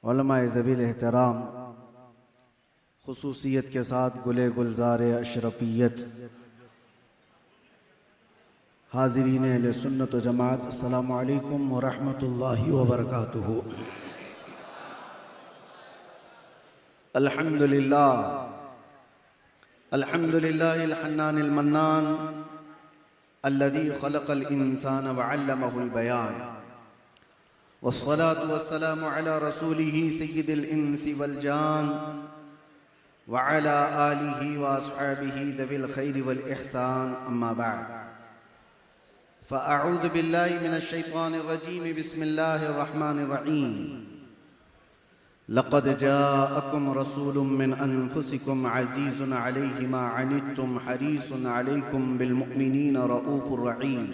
उलमाए ज़बील एहतराम, खुसूसियत के साथ गुले गुलजार अशरफियत, हाज़रीन अहले सुन्नत व जमात, अस्सलामु अलैकुम व रहमतुल्लाहि व बरकातुहू। अल्हम्दुलिल्लाह अल्हम्दुलिल्लाहिल हन्नानिल मन्नान अल्लज़ी खलक़ल इंसान व अल्लमहुल बयान, वस्सलातु वस्सलामु अला रसूलिही सय्यिदिल इंसी वल जान व अला आलिही व अस्हाबिही ज़विल खैरि वल इहसान, अम्मा बअद। फ़अऊज़ु बिल्लाहि मिनश शैतानिर रजीम, बिस्मिल्लाहिर रहमानिर रहीम। लक़द जाअकुम रसूलुम मिन अनफुसिकुम अज़ीज़ुन अलैहि मा अनित्तुम हरीसुन अलैकुम बिल मुमिनीना रऊफ़ुर रहीम।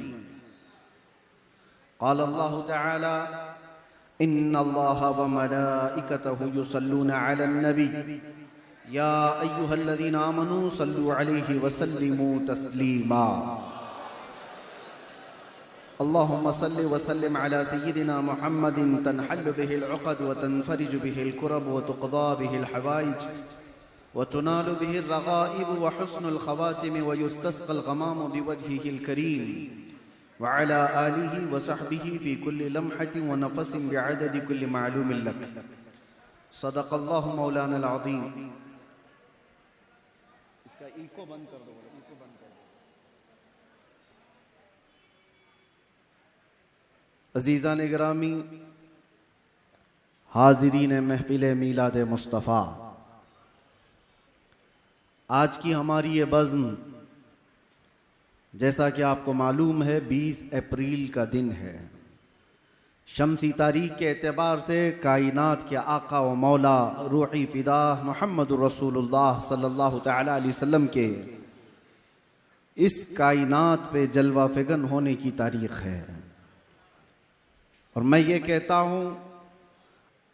क़ाल अल्लाहु तआला इन्नल्लाहा व मलाइकतहु युसल्लूना अलन नबी या अय्युहल्लज़ीना आमनू सल्लू अलैहि व सल्लिमू तस्लीमा। अल्लाहुम्मा सल्लि व सल्लिम अला सय्यिदिना मुहम्मदिन तनहल्लु बिहिल उक़द व तनफ़रिजु बिहिल कुरब व तुक़दा बिहिल हवाइज व तुनालु बिहिर रग़ाइब व हुस्नुल ख़वातिम व युस्तस्क़ल ग़मामु बिवजहिहिल करीम व अला आलिहि व सहबिहि फ़ी कुल्लि लम्हतिन व नफ़सिन बिअददि कुल्लि मालूमिन लक। सदक़ल्लाहु मौलानल अज़ीम। इसका इको बंद कर दो, इको बंद कर दो। अज़ीज़ान गिरामी, हाज़रीन महफ़िल मीलाद मुस्तफ़ा, आज की हमारी ये बज़्म, जैसा कि आपको मालूम है, 20 अप्रैल का दिन है। शम्सी तारीख के एतबार से कायनात के आका व मौला रूही फ़िदा मुहम्मदुर रसूलुल्लाह सल्लल्लाहु तआला अलैहि वसल्लम के इस कायनात पे जलवा फ़िगन होने की तारीख़ है। और मैं ये कहता हूँ,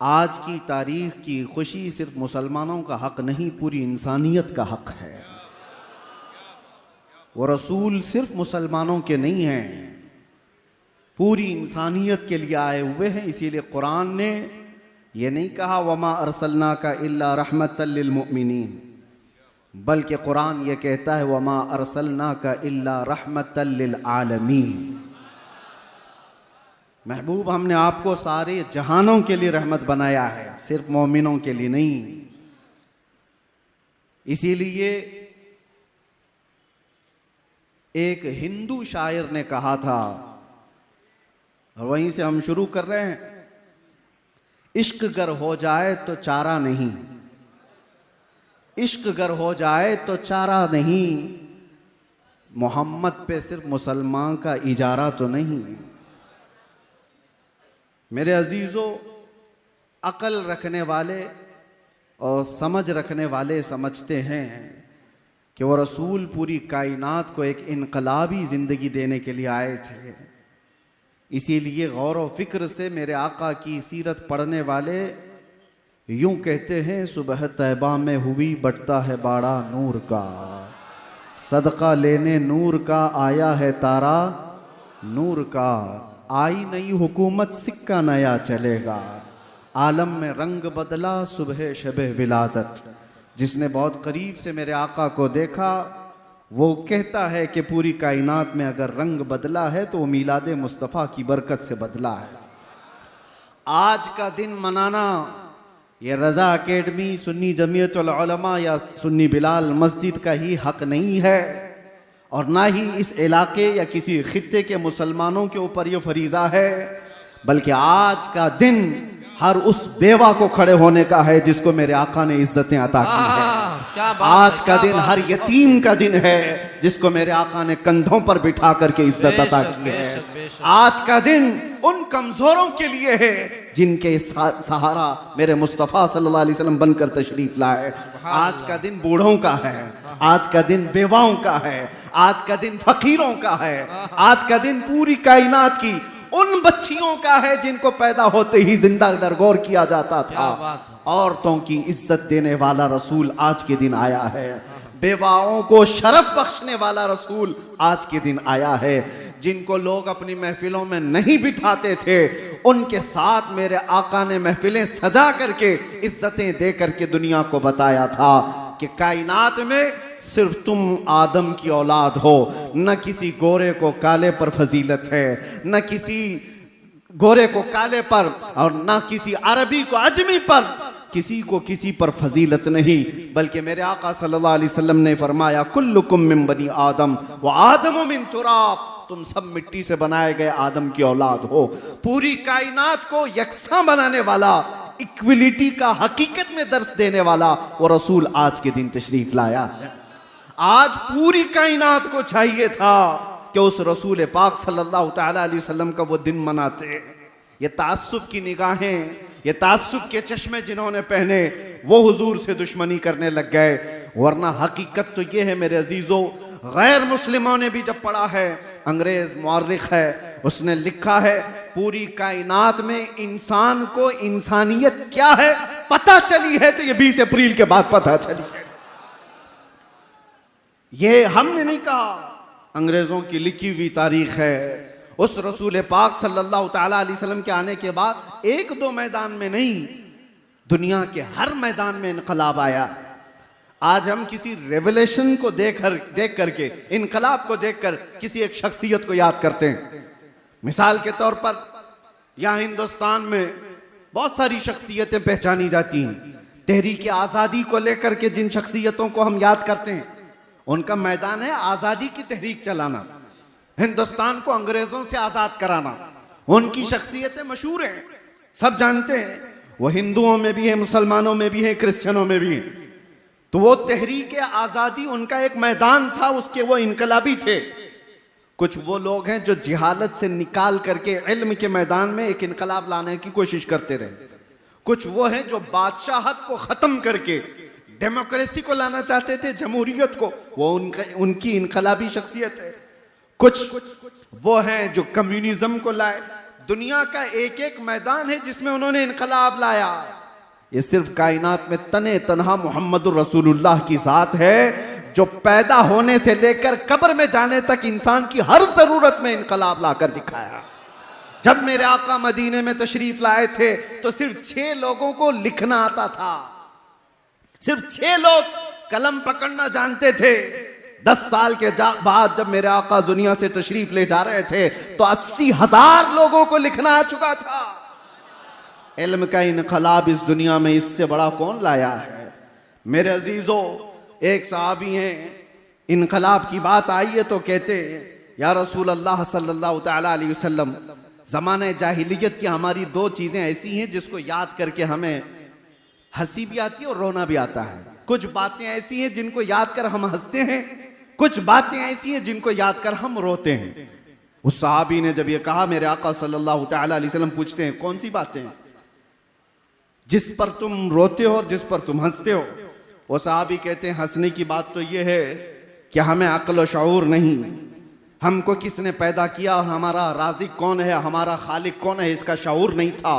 आज की तारीख की खुशी सिर्फ मुसलमानों का हक नहीं, पूरी इंसानियत का हक है। वो रसूल सिर्फ मुसलमानों के नहीं हैं, पूरी इंसानियत के लिए आए हुए हैं। इसीलिए कुरान ने ये नहीं कहा वमा अरसलनाका इल्ला रहमतल लिल मुमिनीन, बल्कि कुरान ये कहता है वमा अरसलनाका इल्ला रहमतल लिल आलमीन। महबूब, हमने आपको सारे जहानों के लिए रहमत बनाया है, सिर्फ मोमिनों के लिए नहीं। इसीलिए एक हिंदू शायर ने कहा था, और वहीं से हम शुरू कर रहे हैं, इश्क गर हो जाए तो चारा नहीं, इश्क गर हो जाए तो चारा नहीं, मोहम्मद पे सिर्फ मुसलमान का इजारा तो नहीं। मेरे अजीज़ों, अकल रखने वाले और समझ रखने वाले समझते हैं कि वो रसूल पूरी कायनात को एक इनकलाबी ज़िंदगी देने के लिए आए थे। इसीलिए गौर व फिक्र से मेरे आका की सीरत पढ़ने वाले यूं कहते हैं, सुबह तैबा में हुई बटता है बाड़ा नूर का, सदका लेने नूर का आया है तारा नूर का, आई नई हुकूमत सिक्का नया चलेगा, आलम में रंग बदला सुबह शबे विलादत। जिसने बहुत करीब से मेरे आका को देखा वो कहता है कि पूरी कायनात में अगर रंग बदला है तो वो मीलाद मुस्तफ़ा की बरकत से बदला है। आज का दिन मनाना ये रज़ा अकेडमी, सुन्नी जमीयतुल उलमा या सुन्नी बिलाल मस्जिद का ही हक नहीं है, और ना ही इस इलाके या किसी खित्ते के मुसलमानों के ऊपर यह फरीज़ा है, बल्कि आज का दिन हर उस बेवा को खड़े होने का है जिसको मेरे आका ने इज्जतें अता की है। आज का दिन हर यतीम का दिन है जिसको मेरे आका ने कंधों पर बिठा करके इज्जत अता की है। आज का दिन उन कमजोरों के लिए है जिनके सहारा मेरे मुस्तफ़ा सल्लल्लाहु अलैहि वसल्लम बनकर तशरीफ लाए। आज का दिन बूढ़ों का है, आज का दिन बेवाओं का है, आज का दिन फकीरों का है, आज का दिन पूरी कायनात की उन बच्चियों का है जिनको पैदा होते ही जिंदा दरगोर किया जाता था। औरतों की इज्जत देने वाला रसूल आज के दिन आया है। बेवाओं को शरफ बख्शने वाला रसूल आज के दिन आया है। जिनको लोग अपनी महफिलों में नहीं बिठाते थे, उनके साथ मेरे आका ने महफिलें सजा करके, इज्जतें दे करके दुनिया को बताया था कि कायनात में सिर्फ तुम आदम की औलाद हो, न किसी गोरे को काले पर फजीलत है, न किसी गोरे को काले पर और न किसी अरबी को अजमी पर, किसी को किसी पर फजीलत नहीं। बल्कि मेरे आका सल्लल्लाहु अलैहि वसल्लम ने फरमाया कुल्लुकुम मिन बनी आदम व आदम मिन तुराब, तुम सब मिट्टी से बनाए गए आदम की औलाद हो। पूरी कायनात को यकसां बनाने वाला, इक्विलिटी का हकीकत में दर्स देने वाला वो रसूल आज के दिन तशरीफ लाया है। आज पूरी कायनात को चाहिए था कि उस रसूल पाक सल्लल्लाहु तआला अलैहि वसल्लम का वो दिन मनाते। ये तासुब की निगाहें, ये तासुब के चश्मे जिन्होंने पहने, वो हुजूर से दुश्मनी करने लग गए। वरना हकीकत तो ये है मेरे अजीजों, गैर मुस्लिमों ने भी जब पढ़ा है, अंग्रेज मुअर्रिख है, उसने लिखा है पूरी कायनात में इंसान को इंसानियत क्या है पता चली है तो ये 20 अप्रैल के बाद पता चली है। ये हमने नहीं कहा, अंग्रेजों की लिखी हुई तारीख है। उस रसूल पाक सल्लल्लाहु तआला अलैहि वसल्लम के आने के बाद एक दो मैदान में नहीं, दुनिया के हर मैदान में इनकलाब आया। आज हम किसी रेवोल्यूशन को देख करके, इनकलाब को देखकर किसी एक शख्सियत को याद करते हैं। मिसाल के तौर पर यहाँ हिंदुस्तान में बहुत सारी शख्सियतें पहचानी जाती हैं। तहरीक आज़ादी को लेकर के जिन शख्सियतों को हम याद करते हैं, उनका मैदान है आज़ादी की तहरीक चलाना, हिंदुस्तान को अंग्रेजों से आज़ाद कराना। उनकी शख्सियतें मशहूर हैं, सब जानते हैं। वो हिंदुओं में भी है, मुसलमानों में भी है, क्रिश्चियनों में भी है। तो वो तहरीक आज़ादी उनका एक मैदान था, उसके वो इनकलाबी थे। कुछ वो लोग हैं जो जिहालत से निकाल करके इल्म के मैदान में एक इनकलाब लाने की कोशिश करते रहे। कुछ वो हैं जो बादशाहत को खत्म करके डेमोक्रेसी को लाना चाहते थे, जमहूरियत को, वो उनकी इनकलाबी शख्सियत है। कुछ वो हैं जो कम्युनिज्म को लाए। दुनिया का एक एक मैदान है जिसमें उन्होंने इनकलाब लाया। ये सिर्फ कायनात में तने तनहा मोहम्मदुर रसूलुल्लाह की जात है जो पैदा होने से लेकर कब्र में जाने तक इंसान की हर जरूरत में इनकलाब लाकर दिखाया। जब मेरे आका मदीने में तशरीफ लाए थे तो सिर्फ 6 लोगों को लिखना आता था, सिर्फ 6 लोग कलम पकड़ना जानते थे। 10 साल के बाद जब मेरे आका दुनिया से तशरीफ ले जा रहे थे तो 80,000 लोगों को लिखना आ चुका था। इल्म का इनकलाब इस दुनिया में इससे बड़ा कौन लाया है? मेरे अजीजों, एक सहाबी हैं, इनकलाब की बात आई है तो कहते या रसूल अल्लाह सल्लल्लाहु तआला अलैहि वसल्लम, ज़माने जाहिलियत की हमारी 2 चीज़ें ऐसी हैं जिसको याद करके हमें हंसी भी आती है और रोना भी आता है। कुछ बातें ऐसी हैं जिनको याद कर हम हंसते हैं, कुछ बातें ऐसी हैं जिनको याद कर हम रोते हैं। उस सहाबी ने जब ये कहा, मेरे आका सल्लल्लाहु तआला अलैहि वसल्लम पूछते हैं कौन सी बातें जिस पर तुम रोते हो और जिस पर तुम हंसते हो? वो सहाबी कहते हैं हंसने की बात तो ये है कि हमें अक्ल और शऊर नहीं, हमको किसने पैदा किया, हमारा राज़िक कौन है, हमारा खालिक कौन है, इसका शऊर नहीं था।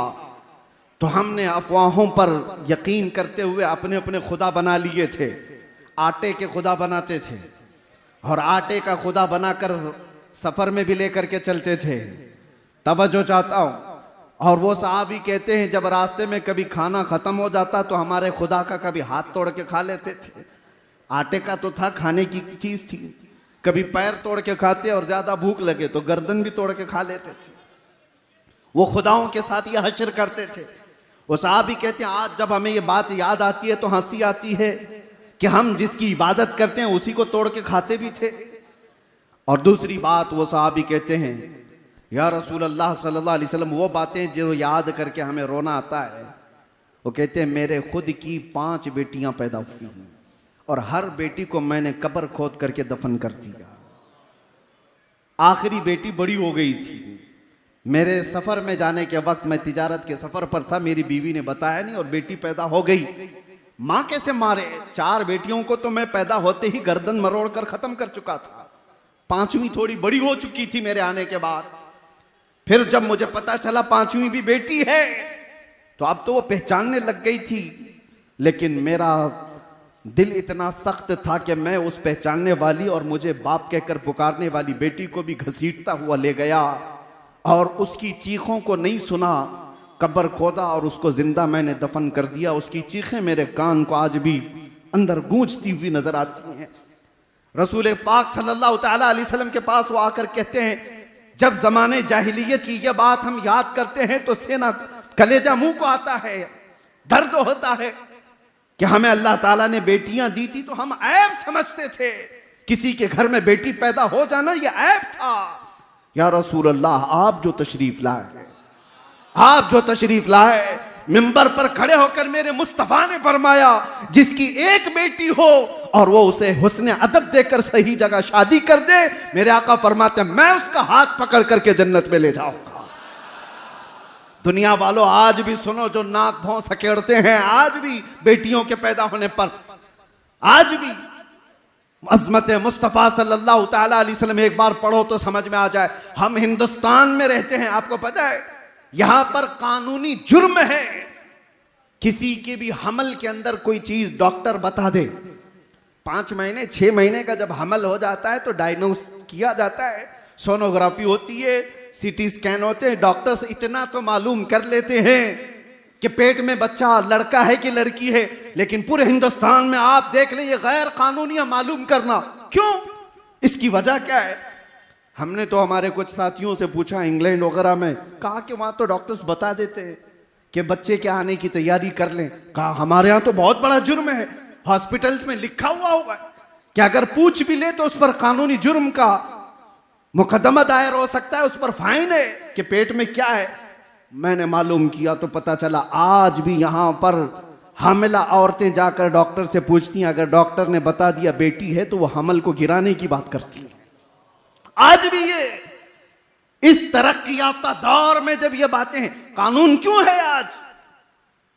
तो हमने अफवाहों पर यकीन करते हुए अपने अपने खुदा बना लिए थे। आटे के खुदा बनाते थे और आटे का खुदा बनाकर सफर में भी लेकर के चलते थे। तवज्जो चाहता हूं। और वो सहाबी कहते हैं जब रास्ते में कभी खाना खत्म हो जाता तो हमारे खुदा का कभी हाथ तोड़ के खा लेते थे। आटे का तो था, खाने की चीज थी। कभी पैर तोड़ के खाते और ज्यादा भूख लगे तो गर्दन भी तोड़ के खा लेते थे। वो खुदाओं के साथ ये हश्र करते थे। वो सहाबी कहते हैं आज जब हमें ये बात याद आती है तो हंसी आती है कि हम जिसकी इबादत करते हैं उसी को तोड़ के खाते भी थे। और दूसरी बात वो सहाबी कहते हैं या रसूल अल्लाह सल्लल्लाहु अलैहि वसल्लम, वो बातें जो याद करके हमें रोना आता है। वो कहते हैं मेरे खुद की 5 बेटियां पैदा हुई हैं और हर बेटी को मैंने कब्र खोद करके दफन कर दिया। आखिरी बेटी बड़ी हो गई थी। मेरे सफर में जाने के वक्त, मैं तिजारत के सफर पर था, मेरी बीवी ने बताया नहीं और बेटी पैदा हो गई। माँ कैसे मारे? 4 बेटियों को तो मैं पैदा होते ही गर्दन मरोड़ कर खत्म कर चुका था। 5वीं थोड़ी बड़ी हो चुकी थी मेरे आने के बाद। फिर जब मुझे पता चला 5वीं भी बेटी है तो अब तो वो पहचानने लग गई थी। लेकिन मेरा दिल इतना सख्त था कि मैं उस पहचानने वाली और मुझे बाप कहकर पुकारने वाली बेटी को भी घसीटता हुआ ले गया और उसकी चीखों को नहीं सुना, कब्र खोदा और उसको जिंदा मैंने दफन कर दिया। उसकी चीखें मेरे कान को आज भी अंदर गूंजती हुई नजर आती हैं। रसूल पाक सल्लल्लाहु तआला अलैहि वसल्लम के पास वो आकर कहते हैं, जब जमाने जाहिलियत की यह बात हम याद करते हैं तो सेना कलेजा मुंह को आता है, दर्द होता है कि हमें अल्लाह ताला ने बेटियां दी थी तो हम ऐब समझते थे। किसी के घर में बेटी पैदा हो जाना यह ऐब था। या रसूल अल्लाह, आप जो तशरीफ लाए, आप जो तशरीफ लाए, मिंबर पर खड़े होकर मेरे मुस्तफा ने फरमाया जिसकी एक बेटी हो और वो उसे हुस्न अदब देकर सही जगह शादी कर दे, मेरे आका फरमाते मैं उसका हाथ पकड़ करके जन्नत में ले जाऊंगा। दुनिया वालों, आज भी सुनो, जो नाक भौं सकेड़ते हैं, आज भी बेटियों के पैदा होने पर आज भी अज़मत मुस्तफ़ा सल्लल्लाहु तआला अलैहि वसल्लम, एक बार पढ़ो तो समझ में आ जाए। हम हिंदुस्तान में रहते हैं, आपको पता है यहां पर कानूनी जुर्म है किसी के भी हमल के अंदर कोई चीज डॉक्टर बता दे। 5 महीने 6 महीने का जब हमल हो जाता है तो डायग्नोस किया जाता है, सोनोग्राफी होती है, सीटी स्कैन होते हैं, डॉक्टर्स इतना तो मालूम कर लेते हैं कि पेट में बच्चा लड़का है कि लड़की है। लेकिन पूरे हिंदुस्तान में आप देख लें ये गैर कानूनी मालूम करना, क्यों? इसकी वजह क्या है? हमने तो हमारे कुछ साथियों से पूछा इंग्लैंड वगैरह में, कहा कि वहां तो डॉक्टर्स बता देते हैं कि बच्चे के आने की तैयारी कर लें। कहा हमारे यहां तो बहुत बड़ा जुर्म है, हॉस्पिटल्स में लिखा हुआ होगा कि अगर पूछ भी ले तो उस पर कानूनी जुर्म का मुकदमा दायर हो सकता है, उस पर फाइन है कि पेट में क्या है। मैंने मालूम किया तो पता चला आज भी यहां पर हामिला औरतें जाकर डॉक्टर से पूछती हैं, अगर डॉक्टर ने बता दिया बेटी है तो वो हमल को गिराने की बात करती है। आज भी ये इस तरक्की याफ्ता दौर में जब ये बातें हैं, कानून क्यों है आज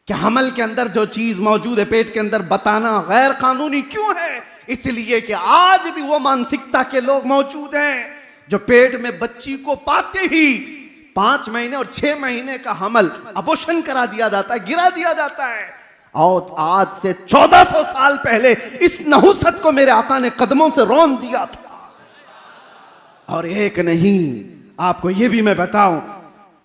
कि हमल के अंदर जो चीज मौजूद है पेट के अंदर बताना गैर कानूनी क्यों है? इसलिए कि आज भी वो मानसिकता के लोग मौजूद हैं जो पेट में बच्ची को पाते ही 5 महीने और 6 महीने का हमल अबॉर्शन करा दिया जाता है, गिरा दिया जाता है। और आज से 1400 साल पहले इस नहुसत को मेरे आका ने कदमों से रौंद दिया था। और एक नहीं, आपको यह भी मैं बताऊं,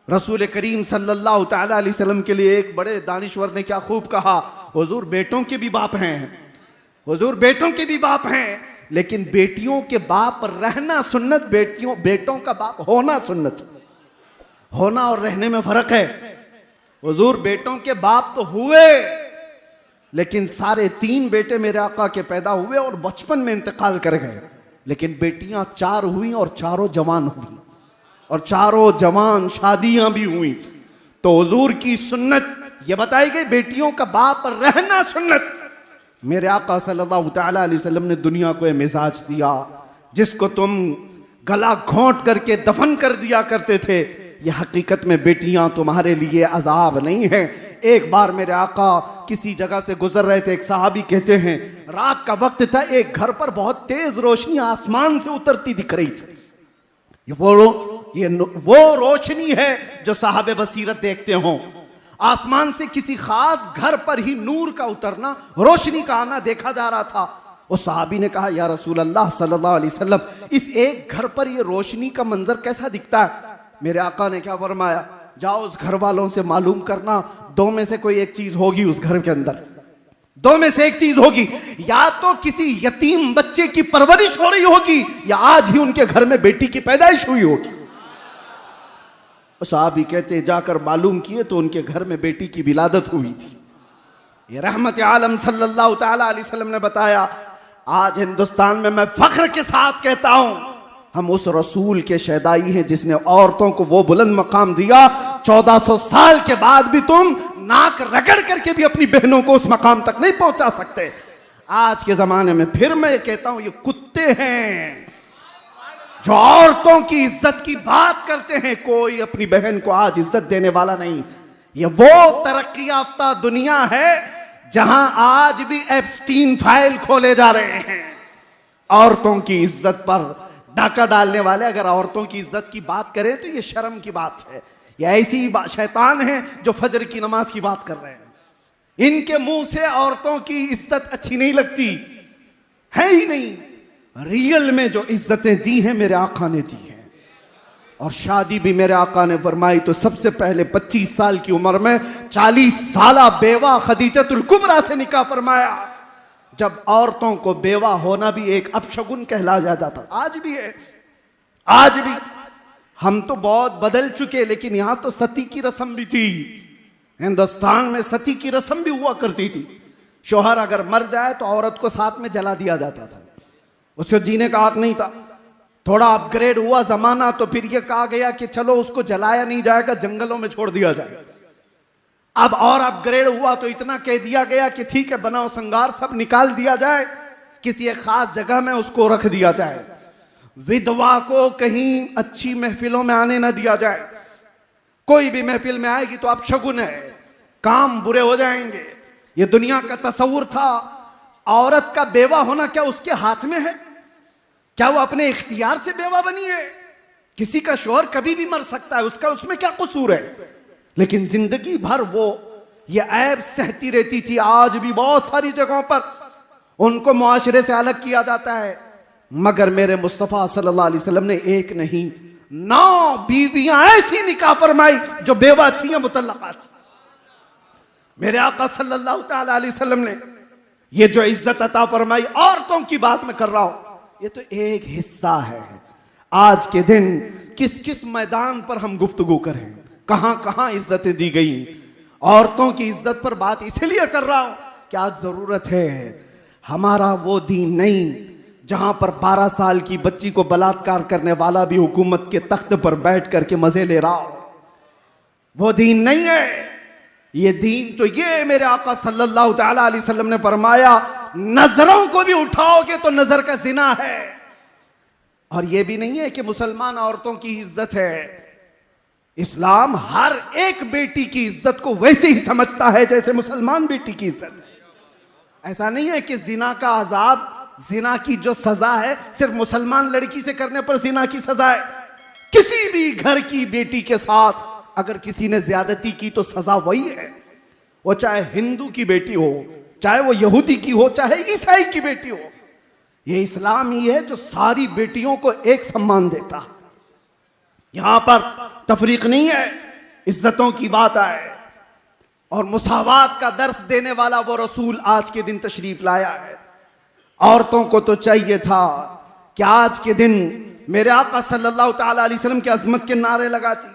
रसूल करीम सल्लल्लाहु तआला अलैहि वसल्लम के लिए एक बड़े दानिश्वर ने क्या खूब कहा, हुजूर बेटों के भी बाप हैं, हुजूर बेटों के भी बाप हैं, लेकिन बेटियों के बाप रहना सुन्नत, बेटों का बाप होना सुन्नत। होना और रहने में फर्क है। हुजूर बेटों के बाप तो हुए, लेकिन सारे 3 बेटे मेरे आका के पैदा हुए और बचपन में इंतकाल कर गए, लेकिन बेटियां 4 हुई और चारों जवान हुई और चारों जवान शादियां भी हुई। तो हुजूर की सुन्नत यह बताई गई, बेटियों का बाप रहना सुन्नत। मेरे आका सल्लल्लाहु तआला अलैहि वसल्लम ने दुनिया को यह मिजाज दिया जिसको तुम गला घोंट करके दफन कर दिया करते थे, यह हकीकत में बेटियां तुम्हारे लिए अजाब नहीं है। एक बार मेरे आका किसी जगह से गुजर रहे थे, एक सहाबी कहते हैं रात का वक्त था, एक घर पर बहुत तेज रोशनी आसमान से उतरती दिख रही थी। वो रोशनी है जो साहब बसीरत देखते हो। आसमान से किसी खास घर पर ही नूर का उतरना, रोशनी का आना देखा जा रहा था। उस सहाबी ने कहा, या रसूल अल्लाह सल्लल्लाहु अलैहि वसल्लम, इस एक घर पर ये रोशनी का मंजर कैसा दिखता है? मेरे आका ने क्या फरमाया, जाओ उस घर वालों से मालूम करना, 2 में से कोई एक चीज होगी उस घर के अंदर, 2 में से एक चीज होगी, या तो किसी यतीम बच्चे की परवरिश हो रही होगी या आज ही उनके घर में बेटी की पैदाइश हुई होगी। साहबी कहते जाकर मालूम किए तो उनके घर में बेटी की विलादत हुई थी। ये रहमत आलम सल्लल्लाहु तआला अलैहि वसल्लम ने बताया। आज हिंदुस्तान में मैं फख्र के साथ कहता हूं, हम उस रसूल के शहदाई हैं जिसने औरतों को वो बुलंद मकाम दिया। 1400 साल के बाद भी तुम नाक रगड़ करके भी अपनी बहनों को उस मकाम तक नहीं पहुंचा सकते। आज के जमाने में फिर मैं कहता हूं, ये कुत्ते हैं जो औरतों की इज्जत की बात करते हैं। कोई अपनी बहन को आज इज्जत देने वाला नहीं। ये वो तरक्की याफ्ता दुनिया है जहां आज भी एप्स्टीन फाइल खोले जा रहे हैं। औरतों की इज्जत पर डाका डालने वाले अगर औरतों की इज्जत की बात करें तो ये शर्म की बात है। ये ऐसी शैतान है जो फजर की नमाज की बात कर रहे हैं। इनके मुंह से औरतों की इज्जत अच्छी नहीं लगती है ही नहीं। रियल में जो इज्जतें दी हैं मेरे आका ने दी हैं। और शादी भी मेरे आका ने फरमाई तो सबसे पहले 25 साल की उम्र में 40 साला बेवा खदीजतुल कुबरा से निकाह फरमाया, जब औरतों को बेवा होना भी एक अपशगुन कहला जाता था। आज भी है, आज भी। हम तो बहुत बदल चुके, लेकिन यहां तो सती की रस्म भी थी। हिंदुस्तान में सती की रस्म भी हुआ करती थी। शोहर अगर मर जाए तो औरत को साथ में जला दिया जाता था, उसको जीने का हक नहीं था। थोड़ा अपग्रेड हुआ जमाना तो फिर यह कहा गया कि चलो उसको जलाया नहीं जाएगा, जंगलों में छोड़ दिया जाए। अब और अपग्रेड हुआ तो इतना कह दिया गया कि ठीक है, बनाओ संगार सब निकाल दिया जाए, किसी एक खास जगह में उसको रख दिया जाए, विधवा को कहीं अच्छी महफिलों में आने ना दिया जाए। कोई भी महफिल में आएगी तो अपशगुन है, काम बुरे हो जाएंगे। ये दुनिया का तस्वुर था। औरत का बेवा होना क्या उसके हाथ में है? क्या वो अपने इख्तियार से बेवा बनी है? किसी का शौहर कभी भी मर सकता है, उसका उसमें क्या कसूर है? लेकिन जिंदगी भर वो ये ऐब सहती रहती थी। आज भी बहुत सारी जगहों पर उनको मुआशरे से अलग किया जाता है, मगर मेरे मुस्तफ़ा सल्लल्लाहु अलैहि वसल्लम ने एक नहीं 9 बीवियां ऐसी निकाह फरमाई जो बेवा थी या मुतल्लका थी। मेरे आका सल्लल्लाहु ताला अलैहि वसल्लम ने ये जो इज्जत अता फरमाई, औरतों की बात मैं कर रहा हूं, ये तो एक हिस्सा है। आज के दिन किस किस मैदान पर हम गुफ्तगू करें, कहां कहां इज्जतें दी गई। औरतों की इज्जत पर बात इसलिए कर रहा हूं कि आज जरूरत है। हमारा वो दीन नहीं जहां पर 12 साल की बच्ची को बलात्कार करने वाला भी हुकूमत के तख्त पर बैठ करके मजे ले रहा हो, वो दीन नहीं है। ये दीन तो ये मेरे आका सल्लल्लाहु ताला अलैहि वसल्लम ने फरमाया, नजरों को भी उठाओगे तो नजर का जिना है। और ये भी नहीं है कि मुसलमान औरतों की इज्जत है। इस्लाम हर एक बेटी की इज्जत को वैसे ही समझता है जैसे मुसलमान बेटी की इज्जत है। ऐसा नहीं है कि जिना का अजाब, जिना की जो सजा है सिर्फ मुसलमान लड़की से करने पर जिना की सजा है। किसी भी घर की बेटी के साथ अगर किसी ने ज्यादती की तो सजा वही है। वो चाहे हिंदू की बेटी हो, चाहे वो यहूदी की हो, चाहे ईसाई की बेटी हो। ये इस्लाम ही है जो सारी बेटियों को एक सम्मान देता। यहां पर तफरीक नहीं है, इज्जतों की बात आए और मुसावात का दर्स देने वाला वो रसूल आज के दिन तशरीफ लाया है। औरतों को तो चाहिए था कि आज के दिन मेरे आका सल्लल्लाहु ताला अलैहि वसल्लम की अजमत के नारे लगाती।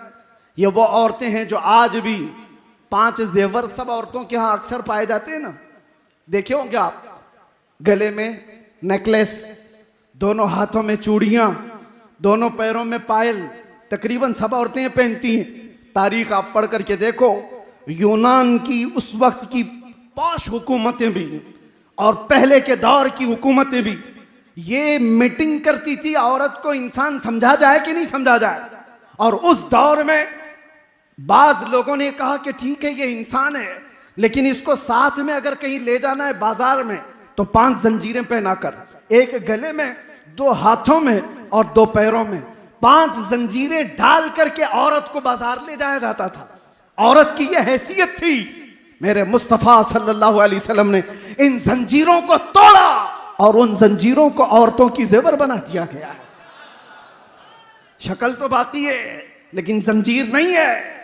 ये वो औरतें हैं जो आज भी 5 जेवर सब औरतों के यहां अक्सर पाए जाते हैं ना, देखे होंगे आप, गले में नेकलेस, दोनों हाथों में चूड़ियां, दोनों पैरों में पायल, तकरीबन सब औरतें पहनती हैं। तारीख आप पढ़ करके देखो, यूनान की उस वक्त की पॉश हुकूमतें भी और पहले के दौर की हुकूमतें भी ये मीटिंग करती थी औरत को इंसान समझा जाए कि नहीं समझा जाए। और उस दौर में बाज लोगों ने कहा कि ठीक है ये इंसान है, लेकिन इसको साथ में अगर कहीं ले जाना है बाजार में तो 5 जंजीरें पहनाकर, एक गले में, 2 हाथों में और 2 पैरों में 5 जंजीरें डाल करके औरत को बाजार ले जाया जाता था। औरत की यह हैसियत थी। मेरे मुस्तफा सल्लल्लाहु अलैहि वसल्लम ने इन जंजीरों को तोड़ा और उन जंजीरों को औरतों की जेवर बना दिया गया। शक्ल तो बाकी है लेकिन जंजीर नहीं है।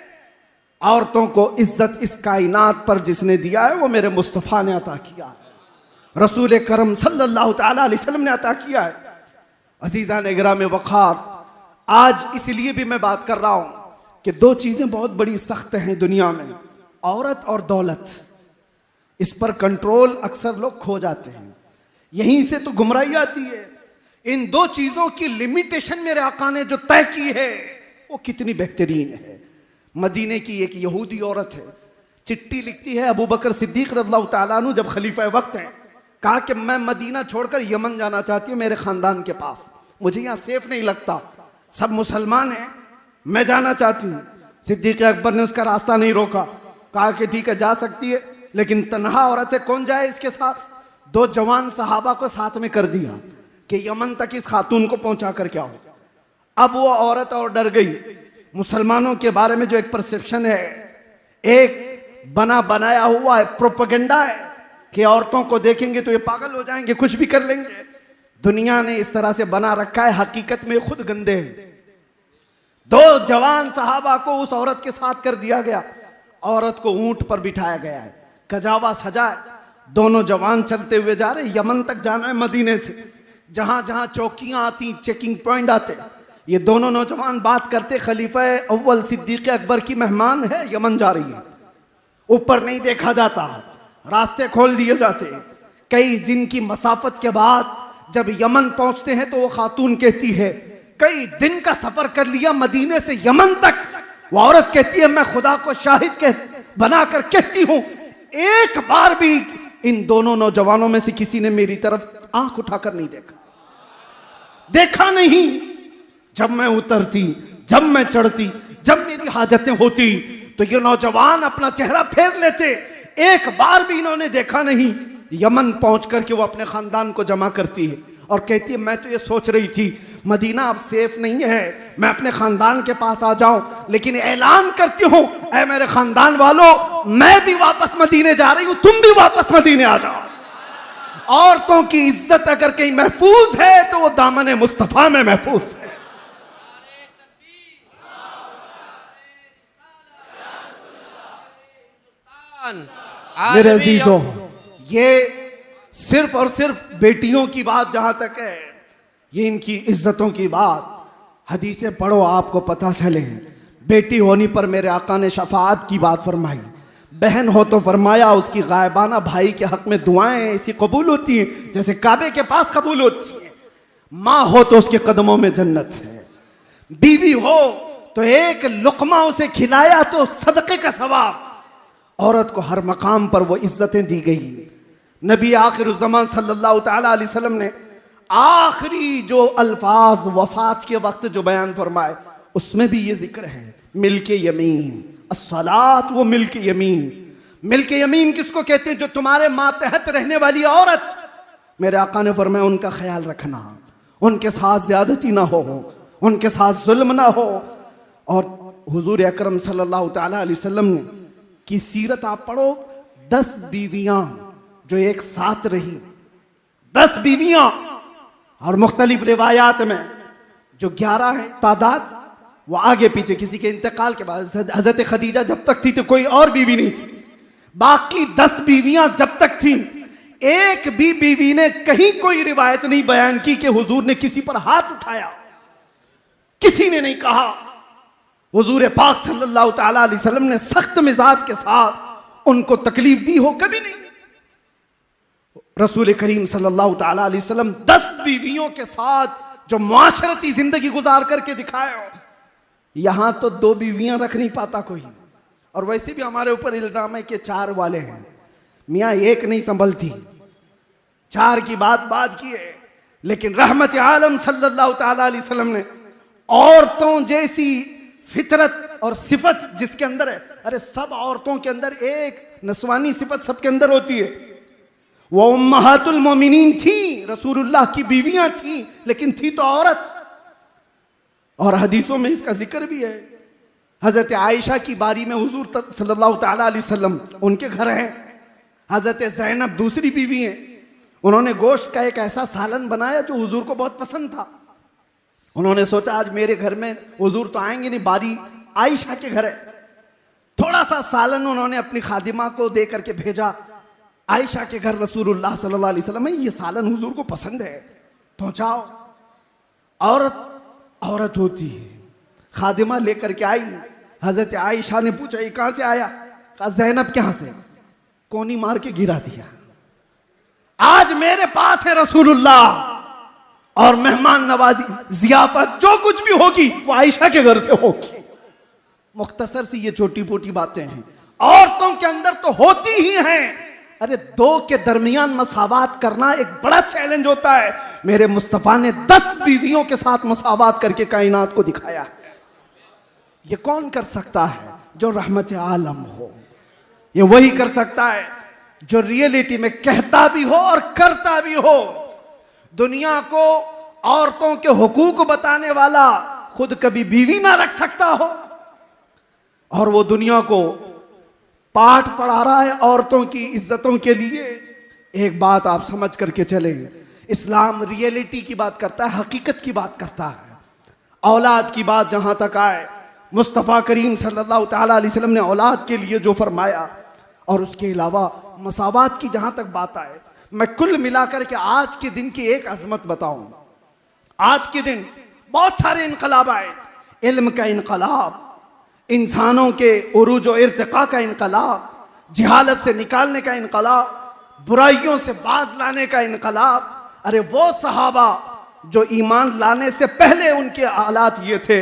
औरतों को इज्जत इस कायनात पर जिसने दिया है वो मेरे मुस्तफा ने अता किया है, रसूल करम सल्लल्लाहु ताला अलैहि वसल्लम ने अता किया है। अजीजा ने गिराम वखार, आज इसलिए भी मैं बात कर रहा हूं कि 2 चीजें बहुत बड़ी सख्त हैं दुनिया में, औरत और दौलत। इस पर कंट्रोल अक्सर लोग खो जाते हैं, यहीं से तो गुमराही आती है। इन 2 चीजों की लिमिटेशन मेरे आका ने जो तय की है वो कितनी बेहतरीन है। मदीने की एक यहूदी औरत है, चिट्ठी लिखती है अबू बकर सिद्दीक रज़ियल्लाहु ताला अन्हु जब खलीफा वक्त हैं, कहा कि मैं मदीना छोड़कर यमन जाना चाहती हूँ मेरे खानदान के पास, मुझे यहाँ सेफ नहीं लगता, सब मुसलमान हैं, मैं जाना चाहती हूँ। सिद्दीक अकबर ने उसका रास्ता नहीं रोका, कहा कि ठीक है जा सकती है, लेकिन तन्हा औरत है, कौन जाए इसके साथ। 2 जवान सहाबा को साथ में कर दिया कि यमन तक इस खातून को पहुंचा कर क्या हो। अब वो औरत और डर गई। मुसलमानों के बारे में जो एक परसेप्शन है, एक बना बनाया हुआ है, प्रोपेगेंडा है कि औरतों को देखेंगे तो ये पागल हो जाएंगे, कुछ भी कर लेंगे। दुनिया ने इस तरह से बना रखा है, हकीकत में खुद गंदे हैं। 2 जवान सहाबा को उस औरत के साथ कर दिया गया। औरत को ऊंट पर बिठाया गया है, कजावा सजा है। दोनों जवान चलते हुए जा रहे, यमन तक जाना है मदीने से। जहां जहां चौकियां आती, चेकिंग पॉइंट आते, ये दोनों नौजवान बात करते, खलीफा अव्वल सिद्दीक अकबर की मेहमान है, यमन जा रही है, ऊपर नहीं देखा जाता, रास्ते खोल दिए जाते। कई दिन की मसाफत के बाद जब यमन पहुंचते हैं तो वो खातून कहती है, कई दिन का सफर कर लिया मदीने से यमन तक। वो औरत कहती है, मैं खुदा को शाहिद बनाकर कहती हूं, एक बार भी इन दोनों नौजवानों में से किसी ने मेरी तरफ आंख उठाकर नहीं देखा नहीं। जब मैं उतरती, जब मैं चढ़ती, जब मेरी हाजतें होती तो ये नौजवान अपना चेहरा फेर लेते, एक बार भी इन्होंने देखा नहीं। यमन पहुंच करके वो अपने खानदान को जमा करती है और कहती है, मैं तो ये सोच रही थी मदीना अब सेफ नहीं है, मैं अपने खानदान के पास आ जाऊं, लेकिन ऐलान करती हूं, ऐ मेरे खानदान वालों, मैं भी वापस मदीने जा रही हूं, तुम भी वापस मदीने आ जाओ। औरतों की इज्जत अगर कहीं महफूज है तो वो दामन मुस्तफा में महफूज है। मेरे अजीजों, ये सिर्फ और सिर्फ बेटियों की बात जहां तक है, ये इनकी इज्जतों की बात, हदीसें पढ़ो आपको पता चले। बेटी होने पर मेरे आका ने शफाअत की बात फरमाई, बहन हो तो फरमाया उसकी गायबाना भाई के हक में दुआएं ऐसी कबूल होती हैं जैसे काबे के पास कबूल होती है। माँ हो तो उसके कदमों में जन्नत है। बीवी हो तो एक लुकमा उसे खिलाया तो सदक़े का सवाब। औरत को हर मकाम पर वो इज्जतें दी गई। नबी आखिरुज़्ज़मान सल्लल्लाहु तआला अलैहि वसल्लम ने आखिरी जो अल्फाज वफात के वक्त जो बयान फरमाए उसमें भी ये जिक्र है, मिल्के यमीन अस्सलात, वो मिल्के यमीन। मिल्के यमीन किसको कहते हैं? जो तुम्हारे मातहत रहने वाली औरत। मेरे आका ने फरमाया उनका ख्याल रखना, उनके साथ ज्यादती ना हो, उनके साथ जुल्म ना हो। और हुजूर अकरम सल्लल्लाहु तआला अलैहि वसल्लम की सीरत आप पढ़ो, 10 बीवियां जो एक साथ रही, 10 बीवियां, और मुख्तलिफ रिवायात में जो 11 है तादाद, वो आगे पीछे किसी के इंतकाल के बाद, हजरत खदीजा जब तक थी तो कोई और बीवी नहीं थी, बाकी 10 बीवियां जब तक थी, एक भी बीवी ने कहीं कोई रिवायत नहीं बयान की कि हुजूर ने किसी पर हाथ उठाया, किसी ने नहीं कहा। हुजूर पाक सल्लल्लाहु तआला अलैहि वसल्लम ने सख्त मिजाज के साथ उनको तकलीफ दी हो? कभी नहीं। रसूल करीम सल्लल्लाहु तआला अलैहि वसल्लम 10 बीवियों के साथ जो मुआशरती जिंदगी गुजार करके दिखाए हो, यहां तो 2 बीवियां रख नहीं पाता कोई। और वैसे भी हमारे ऊपर इल्जाम है कि 4 वाले हैं, मियाँ एक नहीं संभलती, 4 की बात की है। लेकिन रहमत आलम सल्लल्लाहु तआला अलैहि वसल्लम ने औरतों जैसी फितरत और सिफत जिसके अंदर है, अरे सब औरतों के अंदर एक नस्वानी सिफत सबके अंदर होती है। वो उम्महातुल मोमिनीन थी, रसूलुल्लाह की बीवियां थी, लेकिन थी तो औरत। और हदीसों में इसका जिक्र भी है। हजरत आयशा की बारी में हुजूर सल्लल्लाहु तआला अलैहि वसल्लम उनके घर हैं। हजरत ज़ैनब दूसरी बीवी हैं, उन्होंने गोश्त का एक ऐसा सालन बनाया जो हुजूर को बहुत पसंद था। उन्होंने सोचा आज मेरे घर में हुजूर तो आएंगे नहीं, बारी आयशा के घर है। थोड़ा सा सालन उन्होंने अपनी खादिमा को दे करके भेजा, आयशा के घर रसूलुल्लाह सल्लल्लाहु अलैहि वसल्लम, ये सालन हुजूर को पसंद है, पहुंचाओ। औरत होती है, खादिमा लेकर के आई। हजरत आयशा ने पूछा ये कहां से आया? कहा ज़ैनब के यहां से, कोनी मार के गिरा दिया। आज मेरे पास है रसूलुल्लाह, और मेहमान नवाजी जियाफत जो कुछ भी होगी वो आयशा के घर से होगी। मुख्तसर सी ये छोटी मोटी बातें हैं, औरतों के अंदर तो होती ही हैं। अरे 2 के दरमियान मसावात करना एक बड़ा चैलेंज होता है। मेरे मुस्तफा ने 10 बीवियों के साथ मसावात करके कायनात को दिखाया। ये कौन कर सकता है? जो रहमत आलम हो। ये वही कर सकता है जो रियलिटी में कहता भी हो और करता भी हो। दुनिया को औरतों के हुकूक बताने वाला खुद कभी बीवी ना रख सकता हो, और वो दुनिया को पाठ पढ़ा रहा है औरतों की इज्जतों के लिए। एक बात आप समझ करके चलें, इस्लाम रियलिटी की बात करता है, हकीकत की बात करता है। औलाद की बात जहां तक आए, मुस्तफ़ा करीम सल्लल्लाहु ताला अलैहि वसल्लम ने औलाद के लिए जो फरमाया, और उसके अलावा मसावात की जहां तक बात आए, मैं कुल मिलाकर के आज के दिन की एक अजमत बताऊं। आज के दिन बहुत सारे इनकलाब आए, इल्म का इनकलाब, इंसानों के उरूज और इर्तिका का इनकलाब, जिहालत से निकालने का इनकलाब, बुराइयों से बाज लाने का इनकलाब। अरे वो सहाबा जो ईमान लाने से पहले उनके हालात ये थे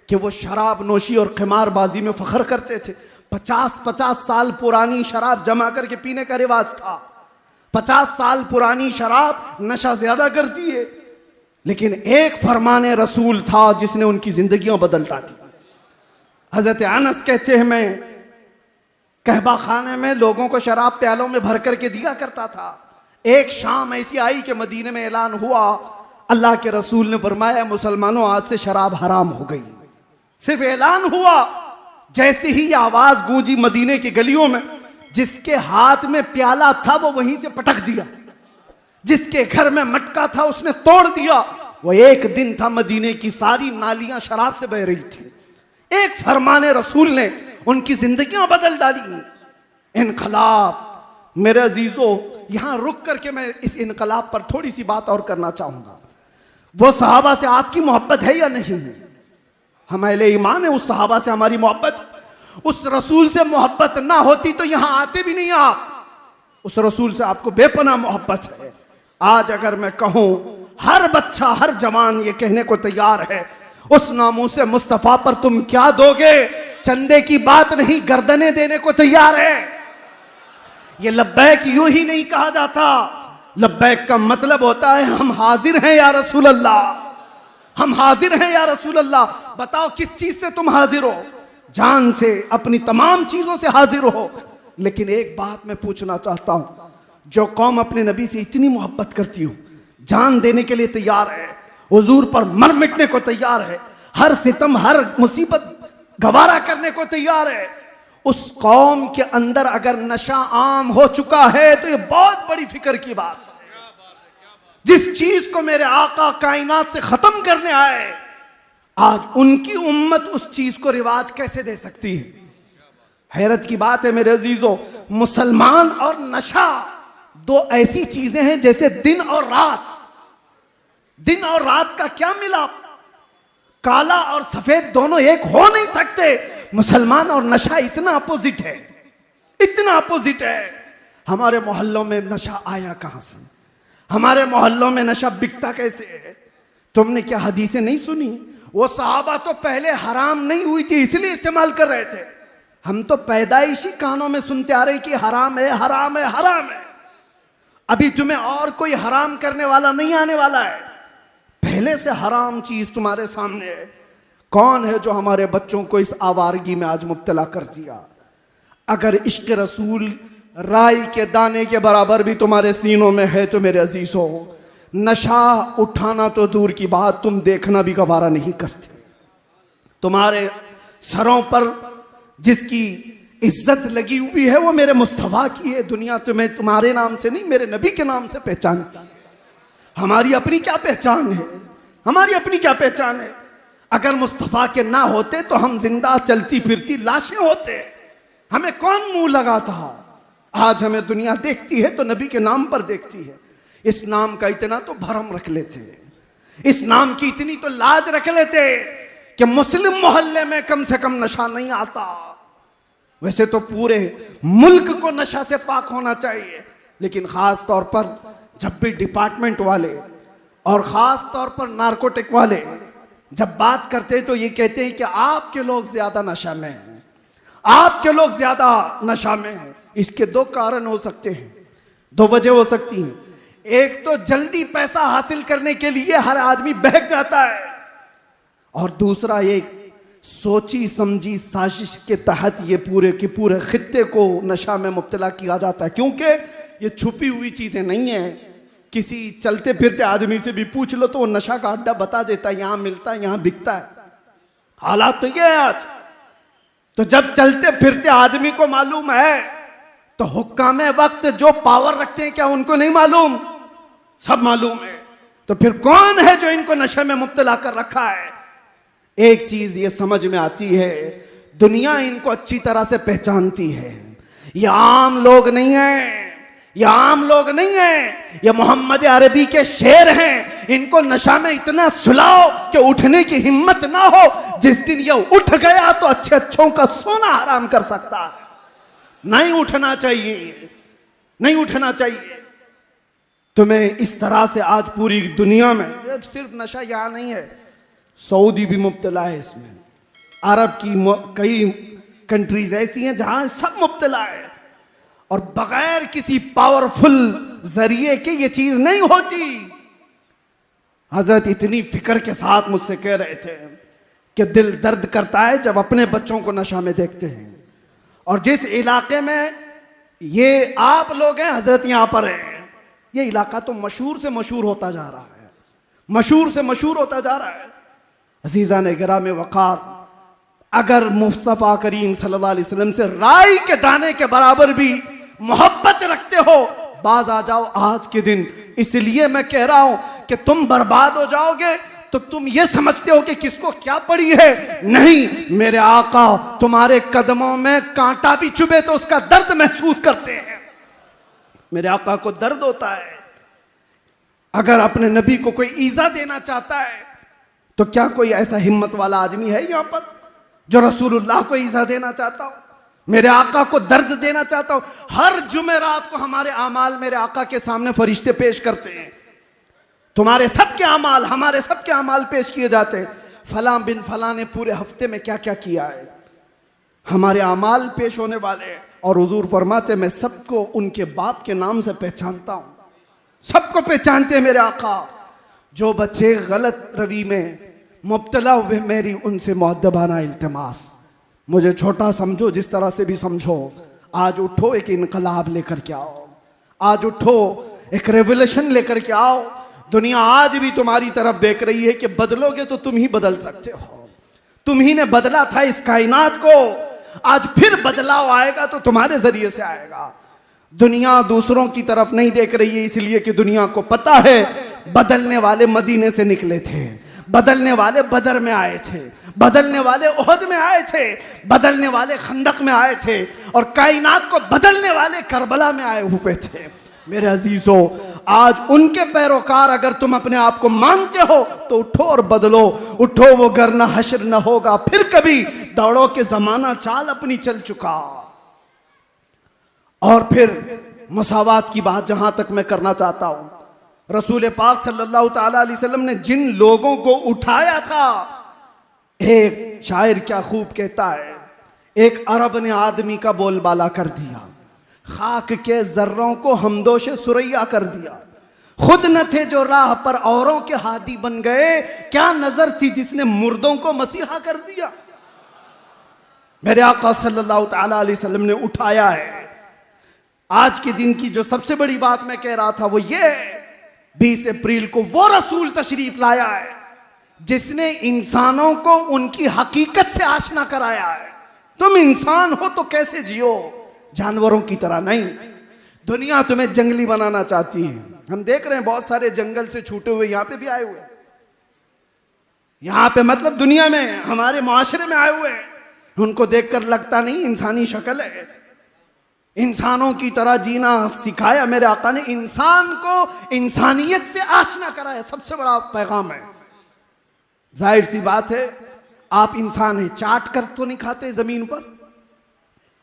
कि वो शराब नोशी और क़िमारबाजी में फख्र करते थे। 50-50 साल पुरानी शराब जमा करके पीने का रिवाज था। 50 साल पुरानी शराब नशा ज्यादा करती है, लेकिन एक फरमाने रसूल था जिसने उनकी जिंदगियां बदल डाली। हजरत अनस कहते हैं, मैं कहबा खाने में लोगों को शराब प्यालों में भर करके दिया करता था। एक शाम ऐसी आई कि मदीने में ऐलान हुआ, अल्लाह के रसूल ने फरमाया, मुसलमानों आज से शराब हराम हो गई। सिर्फ ऐलान हुआ, जैसे ही आवाज गूंजी मदीने की गलियों में, जिसके हाथ में प्याला था वो वहीं से पटक दिया, जिसके घर में मटका था उसने तोड़ दिया। वो एक दिन था मदीने की सारी नालियां शराब से बह रही थी। एक फरमाने रसूल ने उनकी जिंदगियां बदल डाली। इनकलाब, मेरे अजीजों, यहां रुक करके मैं इस इनकलाब पर थोड़ी सी बात और करना चाहूंगा। वो सहाबा से आपकी मोहब्बत है या नहीं? हम अहले ईमान है, उस सहाबा से हमारी मोहब्बत, उस रसूल से मोहब्बत ना होती तो यहां आते भी नहीं आप। उस रसूल से आपको बेपनाह मोहब्बत है। आज अगर मैं कहूं, हर बच्चा हर जवान ये कहने को तैयार है, उस नामूसे मुस्तफा पर तुम क्या दोगे? चंदे की बात नहीं, गर्दनें देने को तैयार है। ये लब्बैक यूं ही नहीं कहा जाता। लब्बैक का मतलब होता है हम हाजिर हैं या रसूल अल्लाह, हम हाजिर हैं या रसूल अल्लाह। बताओ किस चीज से तुम हाजिर हो? जान से, अपनी तमाम चीजों से हाजिर हो। लेकिन एक बात मैं पूछना चाहता हूं, जो कौम अपने नबी से इतनी मोहब्बत करती हो, जान देने के लिए तैयार है, हुजूर पर मर मिटने को तैयार है, हर सितम हर मुसीबत गवारा करने को तैयार है, उस कौम के अंदर अगर नशा आम हो चुका है तो ये बहुत बड़ी फिक्र की बात है। जिस चीज को मेरे आका कायनात से खत्म करने आए, आज उनकी उम्मत उस चीज को रिवाज कैसे दे सकती है? हैरत की बात है मेरे अजीजों, मुसलमान और नशा दो ऐसी चीजें हैं जैसे दिन और रात। दिन और रात का क्या मिलाप? काला और सफेद दोनों एक हो नहीं सकते। मुसलमान और नशा इतना अपोजिट है, इतना अपोजिट है। हमारे मोहल्लों में नशा आया कहां से? हमारे मोहल्लों में नशा बिकता कैसे है? तुमने क्या हदीसें नहीं सुनी? वो सहाबा तो पहले हराम नहीं हुई थी इसलिए इस्तेमाल कर रहे थे। हम तो पैदाइशी कानों में सुनते आ रहे कि हराम है, हराम है, हराम है। अभी तुम्हें और कोई हराम करने वाला नहीं आने वाला है। पहले से हराम चीज तुम्हारे सामने है। कौन है जो हमारे बच्चों को इस आवारगी में आज मुब्तला कर दिया? अगर इश्क रसूल राई के दाने के बराबर भी तुम्हारे सीनों में है तो मेरे अजीजों, नशा उठाना तो दूर की बात, तुम देखना भी गवारा नहीं करते। तुम्हारे सरों पर जिसकी इज्जत लगी हुई है वो मेरे मुस्तफा की है। दुनिया तुम्हें तुम्हारे नाम से नहीं, मेरे नबी के नाम से पहचानती। हमारी अपनी क्या पहचान है? हमारी अपनी क्या पहचान है? अगर मुस्तफा के ना होते तो हम जिंदा चलती फिरती लाशें होते। हमें कौन मुंह लगाता? आज हमें दुनिया देखती है तो नबी के नाम पर देखती है। इस नाम का इतना तो भरम रख लेते, इस नाम की इतनी तो लाज रख लेते कि मुस्लिम मोहल्ले में कम से कम नशा नहीं आता। वैसे तो पूरे मुल्क को नशा से पाक होना चाहिए, लेकिन खास तौर पर जब भी डिपार्टमेंट वाले और खास तौर पर नारकोटिक वाले जब बात करते हैं तो ये कहते हैं कि आपके लोग ज्यादा नशा में हैं, आपके लोग ज्यादा नशा में हैं। इसके दो कारण हो सकते हैं, दो वजह हो सकती हैं। एक तो जल्दी पैसा हासिल करने के लिए हर आदमी बहक जाता है, और दूसरा एक सोची समझी साजिश के तहत ये पूरे के पूरे खित्ते को नशा में मुब्तला किया जाता है। क्योंकि ये छुपी हुई चीजें नहीं है। किसी चलते फिरते आदमी से भी पूछ लो तो वो नशा का अड्डा बता देता है, यहां मिलता है, यहां बिकता है। हालात तो ये है आज। तो जब चलते फिरते आदमी को मालूम है तो हुक्काम वक्त जो पावर रखते हैं क्या उनको नहीं मालूम? सब मालूम है। तो फिर कौन है जो इनको नशे में मुब्तला कर रखा है? एक चीज ये समझ में आती है, दुनिया इनको अच्छी तरह से पहचानती है। ये आम लोग नहीं है, ये आम लोग नहीं है, ये मोहम्मद अरबी के शेर हैं। इनको नशा में इतना सुलाओ कि उठने की हिम्मत ना हो। जिस दिन ये उठ गया तो अच्छे अच्छों का सोना हराम कर सकता है। नहीं उठना चाहिए, नहीं उठना चाहिए। तुम्हें इस तरह से आज पूरी दुनिया में, सिर्फ नशा यहां नहीं है, सऊदी भी मुब्तला है इसमें, अरब की कई कंट्रीज ऐसी हैं जहां सब मुब्तला है। और बगैर किसी पावरफुल जरिए के ये चीज नहीं होती। हजरत इतनी फिक्र के साथ मुझसे कह रहे थे कि दिल दर्द करता है जब अपने बच्चों को नशा में देखते हैं। और जिस इलाके में ये आप लोग हैं, हजरत यहां पर है, ये इलाका तो मशहूर से मशहूर होता जा रहा है, मशहूर से मशहूर होता जा रहा है। अजीजा ने गिरा में वक़ार, अगर मुस्तफ़ा करीम सल्लल्लाहु अलैहि वसल्लम से राई के दाने के बराबर भी मोहब्बत रखते हो, बाज आ जाओ आज के दिन। इसलिए मैं कह रहा हूं कि तुम बर्बाद हो जाओगे तो तुम ये समझते हो कि किसको क्या पड़ी है। नहीं, मेरे आका तुम्हारे कदमों में कांटा भी चुभे तो उसका दर्द महसूस करते हैं। मेरे आका को दर्द होता है। अगर अपने नबी को कोई ईजा देना चाहता है तो क्या कोई ऐसा हिम्मत वाला आदमी है यहां पर जो रसूलुल्लाह को ईजा देना चाहता हो, मेरे आका को दर्द देना चाहता हो? हर जुमेरात को हमारे आमाल मेरे आका के सामने फरिश्ते पेश करते हैं। तुम्हारे सबके अमाल, हमारे सबके अमाल पेश किए जाते हैं। फला बिन फला ने पूरे हफ्ते में क्या क्या किया है, हमारे अमाल पेश होने वाले हैं। और हुजूर फरमाते, मैं सबको उनके बाप के नाम से पहचानता हूं, सबको पहचानते हैं मेरे आका। जो बच्चे गलत रवि में मुब्तला हुए, मेरी उनसे मुअद्दबाना इल्तिमास, मुझे छोटा समझो, जिस तरह से भी समझो, आज उठो, एक इनकलाब लेकर के आओ। आज उठो, एक रेवोल्यूशन लेकर के आओ। दुनिया आज भी तुम्हारी तरफ देख रही है कि बदलोगे तो तुम ही बदल सकते हो। तुम ही ने बदला था इस कायनात को, आज फिर बदलाव आएगा तो तुम्हारे जरिए से आएगा। दुनिया दूसरों की तरफ नहीं देख रही है, इसलिए कि दुनिया को पता है बदलने वाले मदीने से निकले थे, बदलने वाले बदर में आए थे, बदलने वाले ओहद में आए थे, बदलने वाले खंदक में आए थे, और कायनात को बदलने वाले करबला में आए हुए थे। मेरे अजीजों, आज उनके पैरोकार अगर तुम अपने आप को मानते हो तो उठो और बदलो। उठो, वो गर न हश्र न होगा फिर कभी, दौड़ो के जमाना चाल अपनी चल चुका। और फिर मुसावात की बात जहां तक मैं करना चाहता हूं, रसूल पाक सल्लल्लाहु ताला अलैहि वसल्लम ने जिन लोगों को उठाया था, एक शायर क्या खूब कहता है, एक अरब ने आदमी का बोलबाला कर दिया, खाक के जर्रों को हमदोश सुरैया कर दिया। खुद न थे जो राह पर औरों के हादी बन गए, क्या नजर थी जिसने मुर्दों को मसीहा कर दिया। मेरे आका सल्लल्लाहु ताला अलैहि वसल्लम ने उठाया है। आज के दिन की जो सबसे बड़ी बात मैं कह रहा था वो ये, 20 अप्रैल को वो रसूल तशरीफ लाया है जिसने इंसानों को उनकी हकीकत से आशना कराया है। तुम इंसान हो तो कैसे जियो, जानवरों की तरह नहीं। दुनिया तुम्हें जंगली बनाना चाहती है। हम देख रहे हैं बहुत सारे जंगल से छूटे हुए यहां पे भी आए हुए हैं, यहां पे मतलब दुनिया में, हमारे मुआशरे में आए हुए हैं। उनको देखकर लगता नहीं इंसानी शक्ल है। इंसानों की तरह जीना सिखाया मेरे आका ने, इंसान को इंसानियत से आशना कराया। सबसे बड़ा पैगाम है। जाहिर सी बात है, आप इंसान हैं, चाट कर तो नहीं खाते जमीन पर।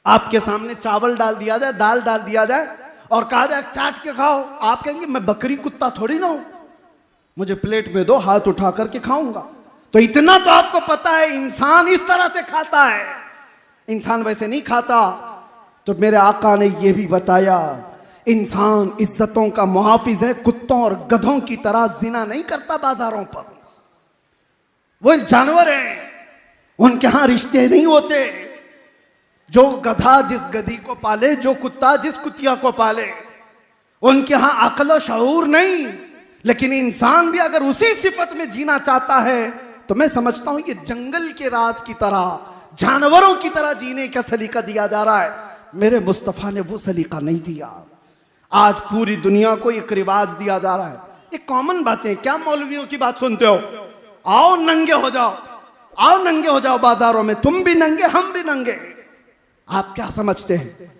आपके सामने चावल डाल दिया जाए, दाल डाल दिया जाए और कहा जाए चाट के खाओ, आप कहेंगे मैं बकरी कुत्ता थोड़ी ना हूं, मुझे प्लेट में दो, हाथ उठा करके खाऊंगा। तो इतना तो आपको पता है इंसान इस तरह से खाता है, इंसान वैसे नहीं खाता। तो मेरे आका ने यह भी बताया, इंसान इज्जतों का मुहाफिज है, कुत्तों और गधों की तरह जिना नहीं करता बाजारों पर। वो जानवर हैं, उनके यहां रिश्ते नहीं होते। जो गधा जिस गधी को पाले, जो कुत्ता जिस कुतिया को पाले, उनके यहां अक्ल और शऊर नहीं। लेकिन इंसान भी अगर उसी सिफत में जीना चाहता है तो मैं समझता हूं ये जंगल के राज की तरह जानवरों की तरह जीने का सलीका दिया जा रहा है। मेरे मुस्तफ़ा ने वो सलीका नहीं दिया। आज पूरी दुनिया को एक रिवाज दिया जा रहा है। ये कॉमन बातें, क्या मौलवियों की बात सुनते हो? आओ नंगे हो जाओ, आओ नंगे हो जाओ बाजारों में, तुम भी नंगे हम भी नंगे। आप क्या समझते हैं?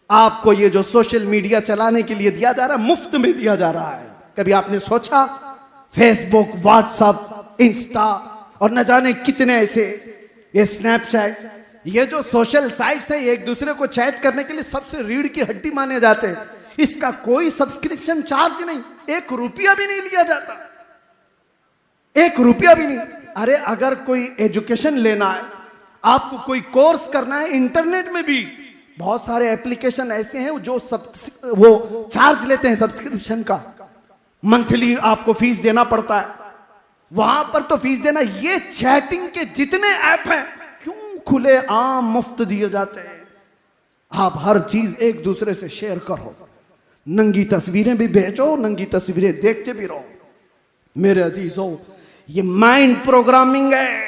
आपको ये जो सोशल मीडिया चलाने के लिए दिया जा रहा है, मुफ्त में दिया जा रहा है। कभी आपने सोचा फेसबुक, व्हाट्सएप, इंस्टा और न जाने कितने ऐसे, ये स्नैपचैट, ये जो सोशल साइट्स है, एक दूसरे को चैट करने के लिए सबसे रीढ़ की हड्डी माने जाते हैं। इसका कोई सब्सक्रिप्शन चार्ज नहीं, 1 रुपया भी नहीं लिया जाता, 1 रुपया भी नहीं। अरे अगर कोई एजुकेशन लेना है, आपको कोई कोर्स करना है, इंटरनेट में भी बहुत सारे एप्लीकेशन ऐसे हैं जो वो चार्ज लेते हैं सब्सक्रिप्शन का, मंथली आपको फीस देना पड़ता है। वहां पर तो फीस देना। ये चैटिंग के जितने ऐप हैं क्यों खुले आम मुफ्त दिए जाते हैं? आप हर चीज एक दूसरे से शेयर करो, नंगी तस्वीरें भी भेजो, नंगी तस्वीरें देखते भी रहो। मेरे अजीजों, ये माइंड प्रोग्रामिंग है।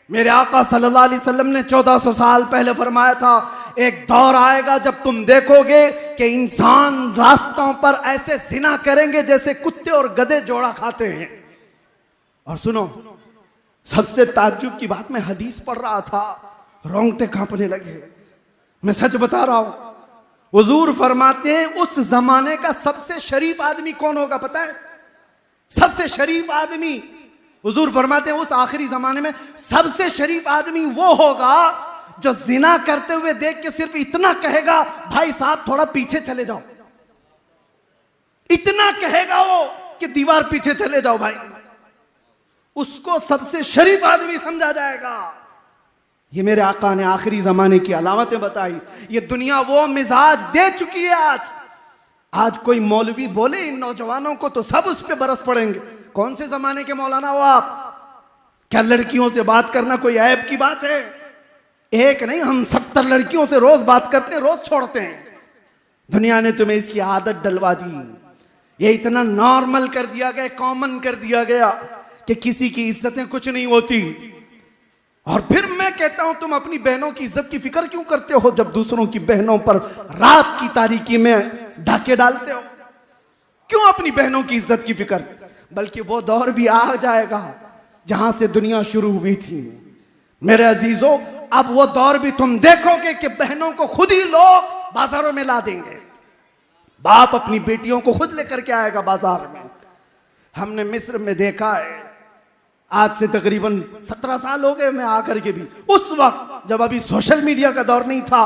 मेरे आका सल्लल्लाहु अलैहि वसल्लम ने 1400 साल पहले फरमाया था, एक दौर आएगा जब तुम देखोगे कि इंसान रास्तों पर ऐसे जिना करेंगे जैसे कुत्ते और गधे जोड़ा खाते हैं। और सुनो, सबसे ताज्जुब की बात, मैं हदीस पढ़ रहा था, रोंगटे कांपने लगे। मैं सच बता रहा हूं, हुजूर फरमाते हैं उस जमाने का सबसे शरीफ आदमी कौन होगा पता है? सबसे शरीफ आदमी, हुजूर फरमाते हैं उस आखिरी जमाने में सबसे शरीफ आदमी वो होगा जो जिना करते हुए देख के सिर्फ इतना कहेगा, भाई साहब थोड़ा पीछे चले जाओ। इतना कहेगा वो कि दीवार पीछे चले जाओ भाई, उसको सबसे शरीफ आदमी समझा जाएगा। ये मेरे आका ने आखिरी जमाने की अलामतें बताई। ये दुनिया वो मिजाज दे चुकी है। आज कोई मौलवी बोले इन नौजवानों को तो सब उस पे बरस पड़ेंगे। कौन से जमाने के मौलाना हो आप? क्या लड़कियों से बात करना कोई ऐब की बात है? एक नहीं, हम 70 लड़कियों से रोज बात करते हैं, रोज छोड़ते हैं। दुनिया ने तुम्हें इसकी आदत डलवा दी। ये इतना नॉर्मल कर दिया गया, कॉमन कर दिया गया कि किसी की इज्जतें कुछ नहीं होती। और फिर मैं कहता हूं, तुम अपनी बहनों की इज्जत की फिक्र क्यों करते हो जब दूसरों की बहनों पर रात की तारीकी में डाके डालते हो? क्यों अपनी बहनों की इज्जत की फिक्र? बल्कि वो दौर भी आ जाएगा जहां से दुनिया शुरू हुई थी। मेरे अजीजों, अब वो दौर भी तुम देखोगे कि बहनों को खुद ही लोग बाजारों में ला देंगे। बाप अपनी बेटियों को खुद लेकर के आएगा बाजार में। हमने मिस्र में देखा है, आज से तकरीबन 17 साल हो गए मैं आकर के भी। उस वक्त जब अभी सोशल मीडिया का दौर नहीं था,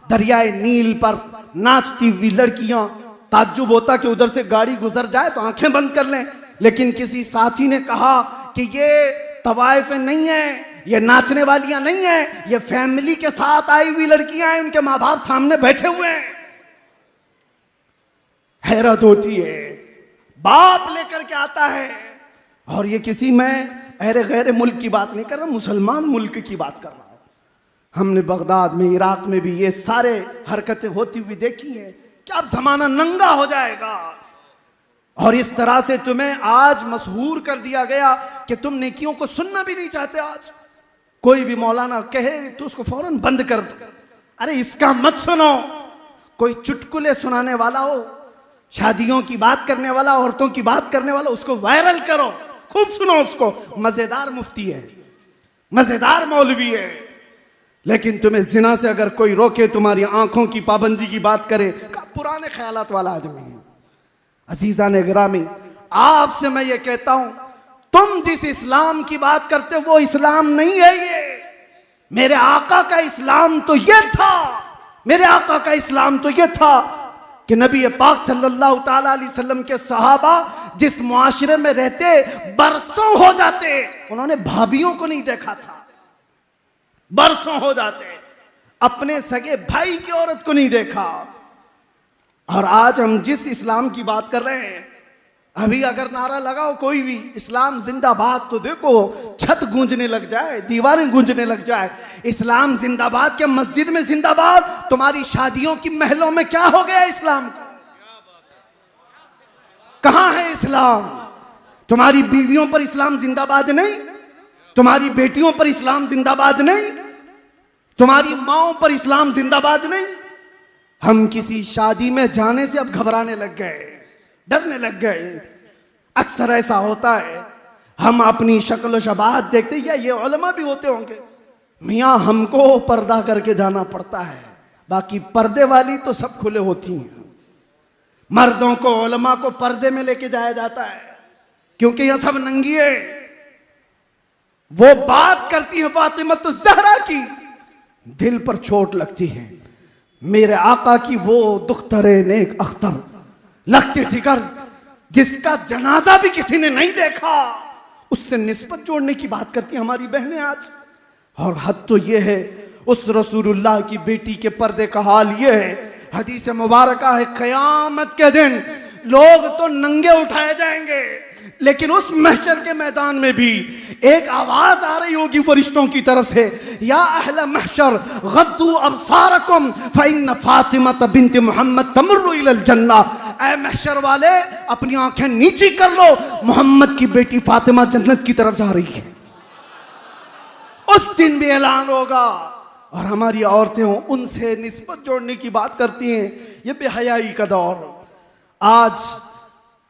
दरियाए नील पर नाचती हुई लड़कियां, ताज्जुब होता कि उधर से गाड़ी गुजर जाए तो आंखें बंद कर लें। लेकिन किसी साथी ने कहा कि ये तवाइफें नहीं है, ये नाचने वालियां नहीं है, ये फैमिली के साथ आई हुई लड़कियां हैं, उनके माँ बाप सामने बैठे हुए हैं। हैरत होती है, बाप लेकर के आता है। और ये किसी मैं अरे गैर मुल्क की बात नहीं कर रहा, मुसलमान मुल्क की बात कर रहा हूं। हमने बगदाद में, इराक में भी ये सारे हरकतें होती हुई देखी हैं कि अब जमाना नंगा हो जाएगा। और इस तरह से तुम्हें आज मशहूर कर दिया गया कि तुम नेकियों को सुनना भी नहीं चाहते। आज कोई भी मौलाना कहे तो उसको फौरन बंद कर दो। अरे इसका मत सुनो। कोई चुटकुले सुनाने वाला हो, शादियों की बात करने वाला, औरतों की बात करने वाला, उसको वायरल करो, खूब सुनो उसको। मजेदार मुफ्ती है, मजेदार मौलवी है। लेकिन तुम्हें जिना से अगर कोई रोके, तुम्हारी आंखों की पाबंदी की बात करे, पुराने ख्यालात वाला आदमी है। अजीजा ने गिरामी, आपसे मैं ये कहता हूं, तुम जिस इस्लाम की बात करते हो वो इस्लाम नहीं है। ये मेरे आका का इस्लाम तो ये था, मेरे आका का इस्लाम तो ये था कि नबी पाक सल्लल्लाहु ताला अलैहि वसल्लम के सहाबा जिस मुआशरे में रहते बरसों हो जाते, उन्होंने भाभियों को नहीं देखा था। बरसों हो जाते, अपने सगे भाई की औरत को नहीं देखा। और आज हम जिस इस्लाम की बात कर रहे हैं, अभी अगर नारा लगाओ कोई भी इस्लाम जिंदाबाद, तो देखो छत गूंजने लग जाए, दीवारें गूंजने लग जाए। इस्लाम जिंदाबाद क्या मस्जिद में जिंदाबाद? तुम्हारी शादियों की महलों में क्या हो गया इस्लाम को? कहां है इस्लाम? तुम्हारी बीवियों पर इस्लाम जिंदाबाद नहीं, तुम्हारी बेटियों पर इस्लाम जिंदाबाद नहीं। तुम्हारी माओ पर इस्लाम जिंदाबाद नहीं। हम किसी शादी में जाने से अब घबराने लग गए, डरने लग गए। अक्सर ऐसा होता है, हम अपनी शक्ल शबाहत देखते, या ये उलमा भी होते होंगे, मियाँ हमको पर्दा करके जाना पड़ता है, बाकी पर्दे वाली तो सब खुले होती हैं। मर्दों को, उलमा को पर्दे में लेके जाया जाता है क्योंकि यह सब नंगी है। वो बात करती है फातिमा तो ज़हरा की, दिल पर चोट लगती है। मेरे आका की वो दुख्तरे नेक अख्तर लगते जिगर, जिसका जनाजा भी किसी ने नहीं देखा, उससे निस्बत जोड़ने की बात करती हैं हमारी बहनें आज। और हद तो ये है, उस रसूलुल्लाह की बेटी के पर्दे का हाल ये है, हदीस मुबारक है, क़यामत के दिन लोग तो नंगे उठाए जाएंगे, लेकिन उस महशर के मैदान में भी एक आवाज आ रही होगी फरिश्तों की तरफ से, या अहले महशर गद्दू अबसारकुम फइन्न फातिमा बिन्त मोहम्मद तमर्रु इलल जन्ना। ऐ महशर वाले, अपनी आंखें नीची कर लो, मोहम्मद की बेटी फातिमा जन्नत की तरफ जा रही है। उस दिन भी ऐलान होगा। और हमारी औरतें हों, उनसे निस्बत जोड़ने की बात करती हैं। ये बेहयाई का दौर। आज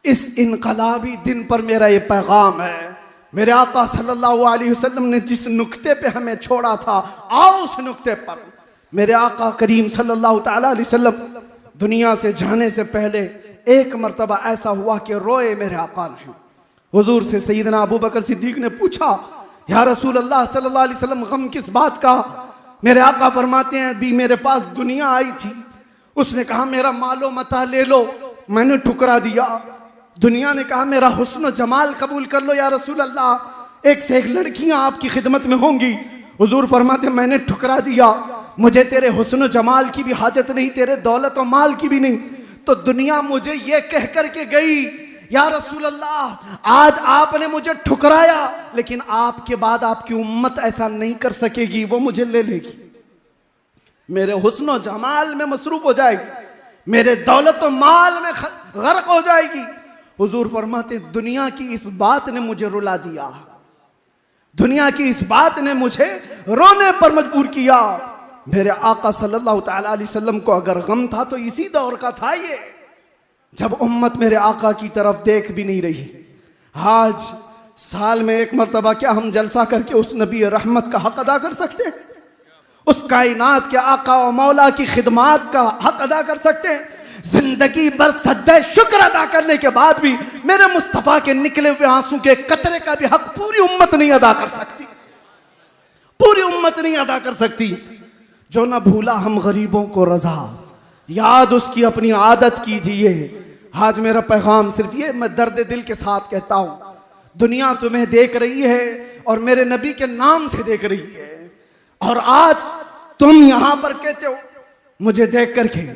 इस इनकलाबी दिन पर मेरा ये पैगाम है, मेरे आका सल्लल्लाहु अलैहि वसल्लम ने जिस नुक्ते पे हमें छोड़ा था, आओ उस नुक्ते पर। मेरे आका करीम सल्लल्लाहु तआला अलैहि वसल्लम दुनिया से जाने से पहले एक मर्तबा ऐसा हुआ कि रोए मेरे आका ने। हुजूर से सैयदना अबू बकर सिद्दीक ने पूछा, या रसूल अल्लाह सल्लल्लाहु अलैहि वसल्लम, गम किस बात का? मेरे आका फरमाते हैं, भी मेरे पास दुनिया आई थी, उसने कहा मेरा मालो मता ले लो, मैंने ठुकरा दिया। दुनिया ने कहा मेरा हुस्न जमाल कबूल कर लो या रसूल अल्लाह, एक से एक लड़कियां आपकी खिदमत में होंगी। हुजूर फरमाते मैंने ठुकरा दिया, मुझे तेरे हुस्न जमाल की भी हाजत नहीं, तेरे दौलत और माल की भी नहीं। तो दुनिया मुझे ये कह करके गई, या रसूल अल्लाह, आज आपने मुझे ठुकराया, लेकिन आपके बाद आपकी उम्मत ऐसा नहीं कर सकेगी, वो मुझे ले लेगी, मेरे हुस्न और जमाल में मसरूफ हो जाएगी, मेरे दौलत और माल में गर्क हो जाएगी। हुजूर फरमाते दुनिया की इस बात ने मुझे रुला दिया, दुनिया की इस बात ने मुझे रोने पर मजबूर किया। मेरे आका सल्लल्लाहु तआला अलैहि वसल्लम को अगर गम था तो इसी दौर का था ये, जब उम्मत मेरे आका की तरफ देख भी नहीं रही। आज साल में एक मर्तबा क्या हम जलसा करके उस नबी रहमत का हक अदा कर सकते हैं? उस कायनात के आका और मौला की खिदमात का हक अदा कर सकते हैं? जिंदगी भर सज्जे शुक्र अदा करने के बाद भी मेरे मुस्तफा के निकले हुए आंसू के कतरे का भी हक पूरी उम्मत नहीं अदा कर सकती, पूरी उम्मत नहीं अदा कर सकती। जो न भूला हम गरीबों को रजा, याद उसकी अपनी आदत कीजिए। आज मेरा पैगाम सिर्फ ये, मैं दर्द दिल के साथ कहता हूं, दुनिया तुम्हें देख रही है और मेरे नबी के नाम से देख रही है, और आज तुम यहां पर कहते हो मुझे देख करके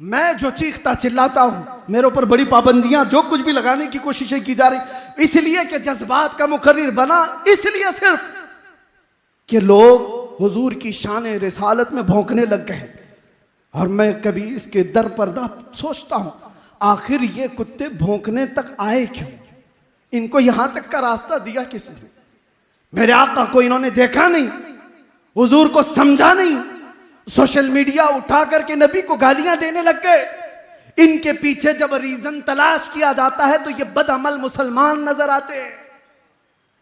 मैं जो चीखता चिल्लाता हूं, मेरे ऊपर बड़ी पाबंदियां जो कुछ भी लगाने की कोशिशें की जा रही, इसलिए कि जज्बात का मुकर्रिर बना, इसलिए सिर्फ कि लोग हुजूर की शान रिसालत में भौंकने लग गए। और मैं कभी इसके दर पर्दा सोचता हूं, आखिर ये कुत्ते भौंकने तक आए क्यों? इनको यहां तक का रास्ता दिया किसने? मेरे आका को इन्होंने देखा नहीं, हुजूर को समझा नहीं, सोशल मीडिया उठा करके नबी को गालियां देने लग गए। इनके पीछे जब रीजन तलाश किया जाता है तो ये बदअमल मुसलमान नजर आते हैं,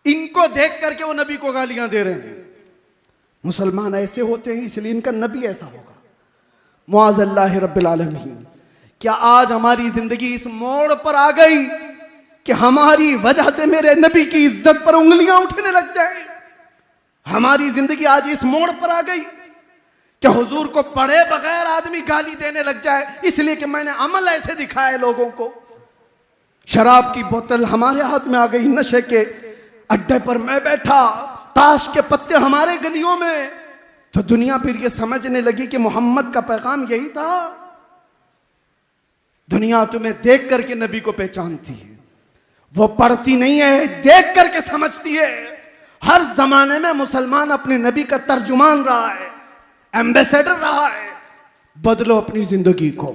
इनको देख करके वो नबी को गालियां दे रहे हैं। मुसलमान ऐसे होते हैं इसलिए इनका नबी ऐसा होगा। मुआज़ल्लाहि रब्बिल आलमीन, क्या आज हमारी जिंदगी इस मोड़ पर आ गई कि हमारी वजह से मेरे नबी की इज्जत पर उंगलियां उठने लग जाए? हमारी जिंदगी आज इस मोड़ पर आ गई कि हुजूर को पढ़े बगैर आदमी गाली देने लग जाए, इसलिए कि मैंने अमल ऐसे दिखाए लोगों को। शराब की बोतल हमारे हाथ में आ गई, नशे के अड्डे पर मैं बैठा, ताश के पत्ते हमारे गलियों में, तो दुनिया फिर ये समझने लगी कि मोहम्मद का पैगाम यही था। दुनिया तुम्हें देख करके नबी को पहचानती है, वो पढ़ती नहीं है, देख करके समझती है। हर जमाने में मुसलमान अपने नबी का तर्जुमान रहा है, एम्बेसडर रहा है। बदलो अपनी जिंदगी को,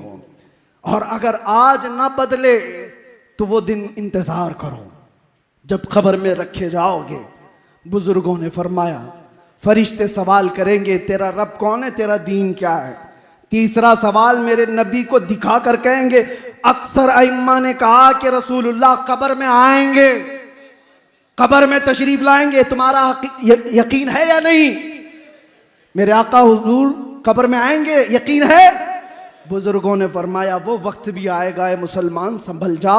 और अगर आज ना बदले तो वो दिन इंतजार करो जब खबर में रखे जाओगे। बुजुर्गों ने फरमाया, फरिश्ते सवाल करेंगे तेरा रब कौन है, तेरा दीन क्या है। तीसरा सवाल मेरे नबी को दिखा कर कहेंगे। अक्सर अइम्मा ने कहा कि रसूलुल्लाह कब्र में आएंगे, कब्र में तशरीफ लाएंगे, तुम्हारा यकीन है या नहीं? मेरे आका हुजूर कब्र में आएंगे, यकीन है? बुजुर्गों ने फरमाया वो वक्त भी आएगा मुसलमान, संभल जा,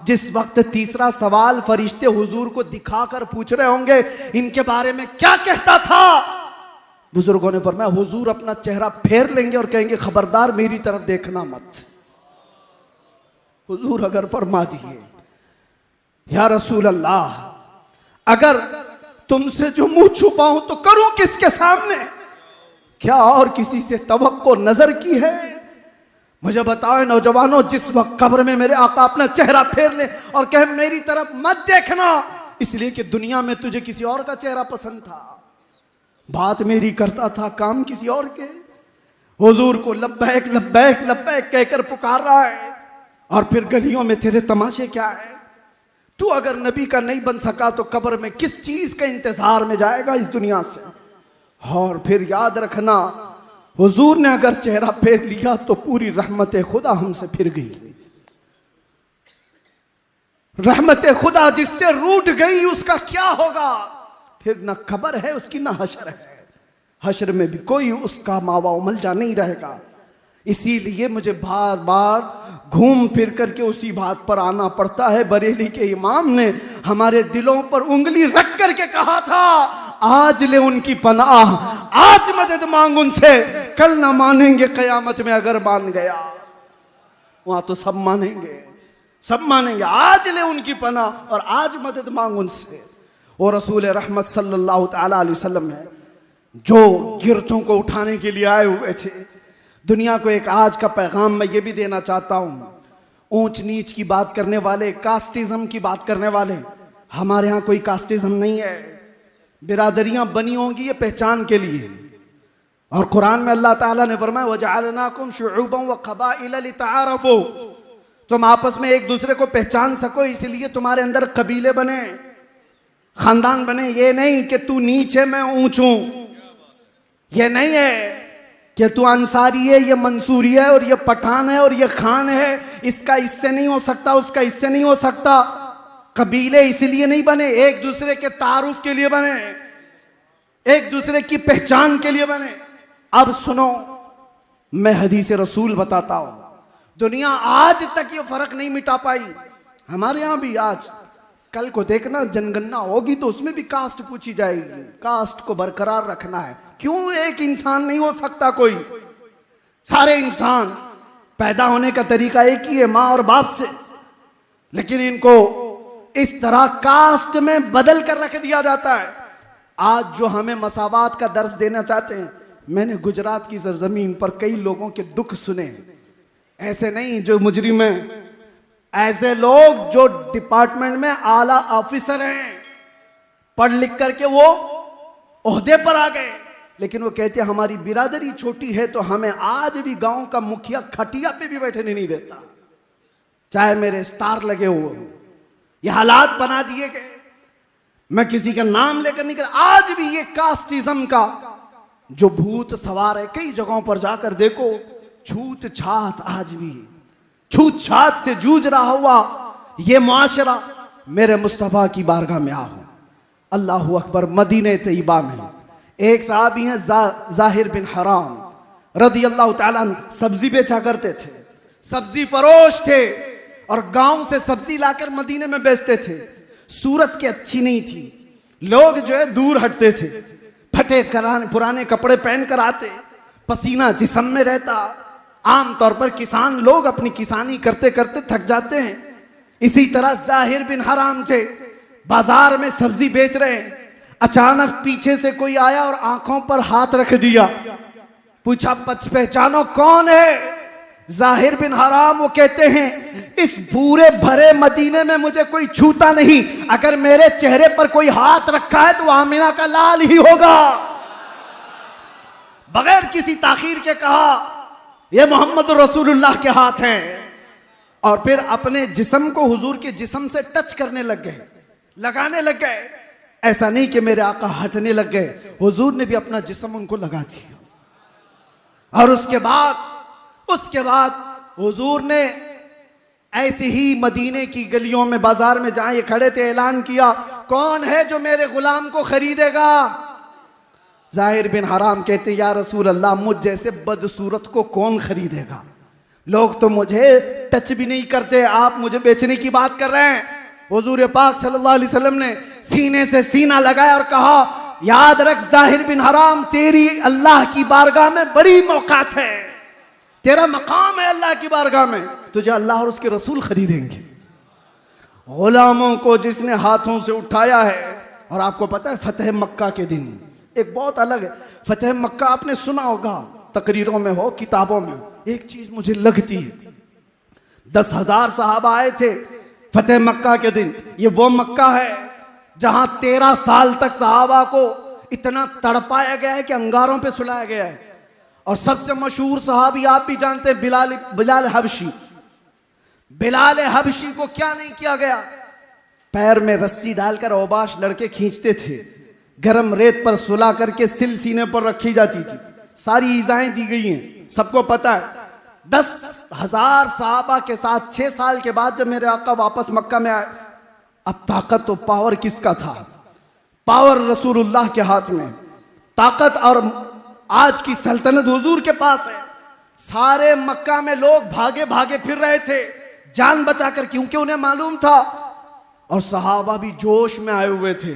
जिस वक्त तीसरा सवाल फरिश्ते हुजूर को दिखाकर पूछ रहे होंगे इनके बारे में क्या कहता था। बुजुर्गों ने फरमाया हुजूर अपना चेहरा फेर लेंगे और कहेंगे खबरदार मेरी तरफ देखना मत। हुजूर अगर फरमा दिए या रसूल अल्लाह, अगर तुमसे जो मुंह छुपाऊं तो करूं किसके सामने? क्या और किसी से तवक्को नजर की है? मुझे बताओ नौजवानों, जिस वक्त कब्र में मेरे आका अपना चेहरा फेर ले और कहे मेरी तरफ मत देखना, इसलिए कि दुनिया में तुझे किसी और का चेहरा पसंद था, बात मेरी करता था, काम किसी और के। हुजूर को लब्बैक लब्बैक लब्बैक कहकर पुकार रहा है और फिर गलियों में तेरे तमाशे क्या है? तू अगर नबी का नहीं बन सका तो कब्र में किस चीज के इंतजार में जाएगा इस दुनिया से? और फिर याद रखना, हुजूर ने अगर चेहरा फेर लिया तो पूरी रहमत खुदा हमसे फिर गई। रहमत खुदा जिससे रूठ गई उसका क्या होगा? फिर न खबर है उसकी, न हशर है। हशर में भी कोई उसका मावा उमलजा नहीं रहेगा। इसीलिए मुझे बार बार घूम फिर करके उसी बात पर आना पड़ता है। बरेली के इमाम ने हमारे दिलों पर उंगली रख करके कहा था, आज ले उनकी पनाह, आज मदद मांग उनसे, कल ना मानेंगे कयामत में अगर मान गया। वहां तो सब मानेंगे, सब मानेंगे। आज ले उनकी पनाह और आज मदद मांग उनसे। और रसूल रहमत सल्लल्लाहु ताला अलैहि वसल्लम है जो गिरतों को उठाने के लिए आए हुए थे। दुनिया को एक आज का पैगाम मैं ये भी देना चाहता हूं। ऊंच नीच की बात करने वाले, कास्टिज्म की बात करने वाले, हमारे यहां कोई कास्टिज्म नहीं है। बिरादरियां बनी होंगी ये पहचान के लिए, और कुरान में अल्लाह ताला ने फरमाया वजअलनाकुम शुउबन व क़बाइल लितआरफू, तुम आपस में एक दूसरे को पहचान सको, इसलिए तुम्हारे अंदर कबीले बने, खानदान बने। ये नहीं कि तू नीच है मैं ऊंच हूं, ये नहीं है कि तू अंसारी है ये मंसूरी है और ये पठान है और ये खान है, इसका इससे नहीं हो सकता, उसका इससे नहीं हो सकता। कबीले इसलिए नहीं बने, एक दूसरे के तारुफ के लिए बने, एक दूसरे की पहचान के लिए बने। अब सुनो, मैं हदीस रसूल बताता हूं। दुनिया आज तक ये फर्क नहीं मिटा पाई। हमारे यहां भी आज कल को देखना जनगणना होगी तो उसमें भी कास्ट पूछी जाएगी। कास्ट को बरकरार रखना है। क्यों एक इंसान नहीं हो सकता कोई? सारे इंसान पैदा होने का तरीका एक ही है, मां और बाप से, लेकिन इनको इस तरह कास्ट में बदल कर रख दिया जाता है। आज जो हमें मसावात का दर्स देना चाहते हैं, मैंने गुजरात की सरजमीन पर कई लोगों के दुख सुने। ऐसे नहीं जो मुजरिम हैं, ऐसे लोग जो डिपार्टमेंट में आला ऑफिसर हैं, पढ़ लिख करके वो ओहदे पर आ गए, लेकिन वो कहते हैं हमारी बिरादरी छोटी है तो हमें आज भी गांव का मुखिया खटिया पे भी बैठने नहीं देता, चाहे मेरे स्टार लगे हुए। ये हालात बना दिए गए। मैं किसी का नाम लेकर नहीं कर, आज भी ये कास्टिज्म का जो भूत सवार है। कई जगहों पर जाकर देखो, छूत छात आज भी छूत छात से जूझ रहा हुआ ये मुआशरा। मेरे मुस्तफा की बारगाह में आओ। अल्लाहु अकबर। मदीने तैयबा में एक साहबी हैं जाहिर बिन हराम रदी अल्लाह ताला अन्हु, सब्जी बेचा करते थे, सब्जी फरोश थे और गांव से सब्जी लाकर मदीने में बेचते थे। सूरत की अच्छी नहीं थी, लोग जो है दूर हटते थे, फटे पुराने कपड़े पहनकर आते, पसीना जिस्म में रहता। आमतौर पर किसान लोग अपनी किसानी करते करते थक जाते हैं। इसी तरह जाहिर बिन हराम थे, बाजार में सब्जी बेच रहे हैं। अचानक पीछे से कोई आया और आंखों पर हाथ रख दिया, पूछा पहचानो कौन है? जाहिर बिन हराम। वो कहते हैं इस पूरे भरे मदीने में मुझे कोई छूता नहीं, अगर मेरे चेहरे पर कोई हाथ रखा है तो आमिना का लाल ही होगा। बगैर किसी ताखीर के कहा ये मोहम्मद रसूलुल्लाह के हाथ हैं, और फिर अपने जिस्म को हुजूर के जिस्म से टच करने लग गए, लगाने लग गए। ऐसा नहीं कि मेरे आका हटने लग गए, हुजूर ने भी अपना जिस्म उनको लगा दिया। और उसके बाद हुजूर ने ऐसे ही मदीने की गलियों में, बाजार में जहां ये खड़े थे, ऐलान किया, कौन है जो मेरे गुलाम को खरीदेगा? जाहिर बिन हराम कहते, या रसूल अल्लाह, मुझ जैसे बदसूरत को कौन खरीदेगा? लोग तो मुझे टच भी नहीं करते, आप मुझे बेचने की बात कर रहे हैं। हुजूर पाक सल्लल्लाहु अलैहि वसल्लम ने सीने से सीना लगाया और कहा, याद रख जाहिर बिन हराम, तेरी अल्लाह की बारगाह में बड़ी मौकात है, तेरा मकाम है अल्लाह की बारगाह में, तुझे अल्लाह और उसके रसूल खरीदेंगे। गुलामों को जिसने हाथों से उठाया है, और आपको पता है फतेह मक्का के दिन एक बहुत अलग है। फतेह मक्का आपने सुना होगा, तकरीरों में हो, किताबों में। एक चीज मुझे लगती है, 10,000 सहाबा आए थे फतेह मक्का के दिन। ये वो मक्का है जहां 13 साल तक सहाबा को इतना तड़पाया गया है कि अंगारों पे सुलाया गया है। और सबसे मशहूर सहाबी आप भी जानते हैं, बिलाल हबशी। बिलाल हबशी को क्या नहीं किया गया? पैर में रस्सी डालकर औबाश लड़के खींचते थे, गरम रेत पर सुला करके सिल सीने पर रखी जाती थी। सारी ईजाएं दी गई हैं, सबको पता है। 10,000 सहाबा के साथ 6 साल के बाद जब मेरे आका वापस मक्का में आए, अब ताकत तो पावर किसका था? पावर रसूलुल्लाह के हाथ में, ताकत और आज की सल्तनत हुजूर के पास है। सारे मक्का में लोग भागे भागे फिर रहे थे जान बचाकर, क्योंकि उन्हें मालूम था, और सहाबा भी जोश में आए हुए थे।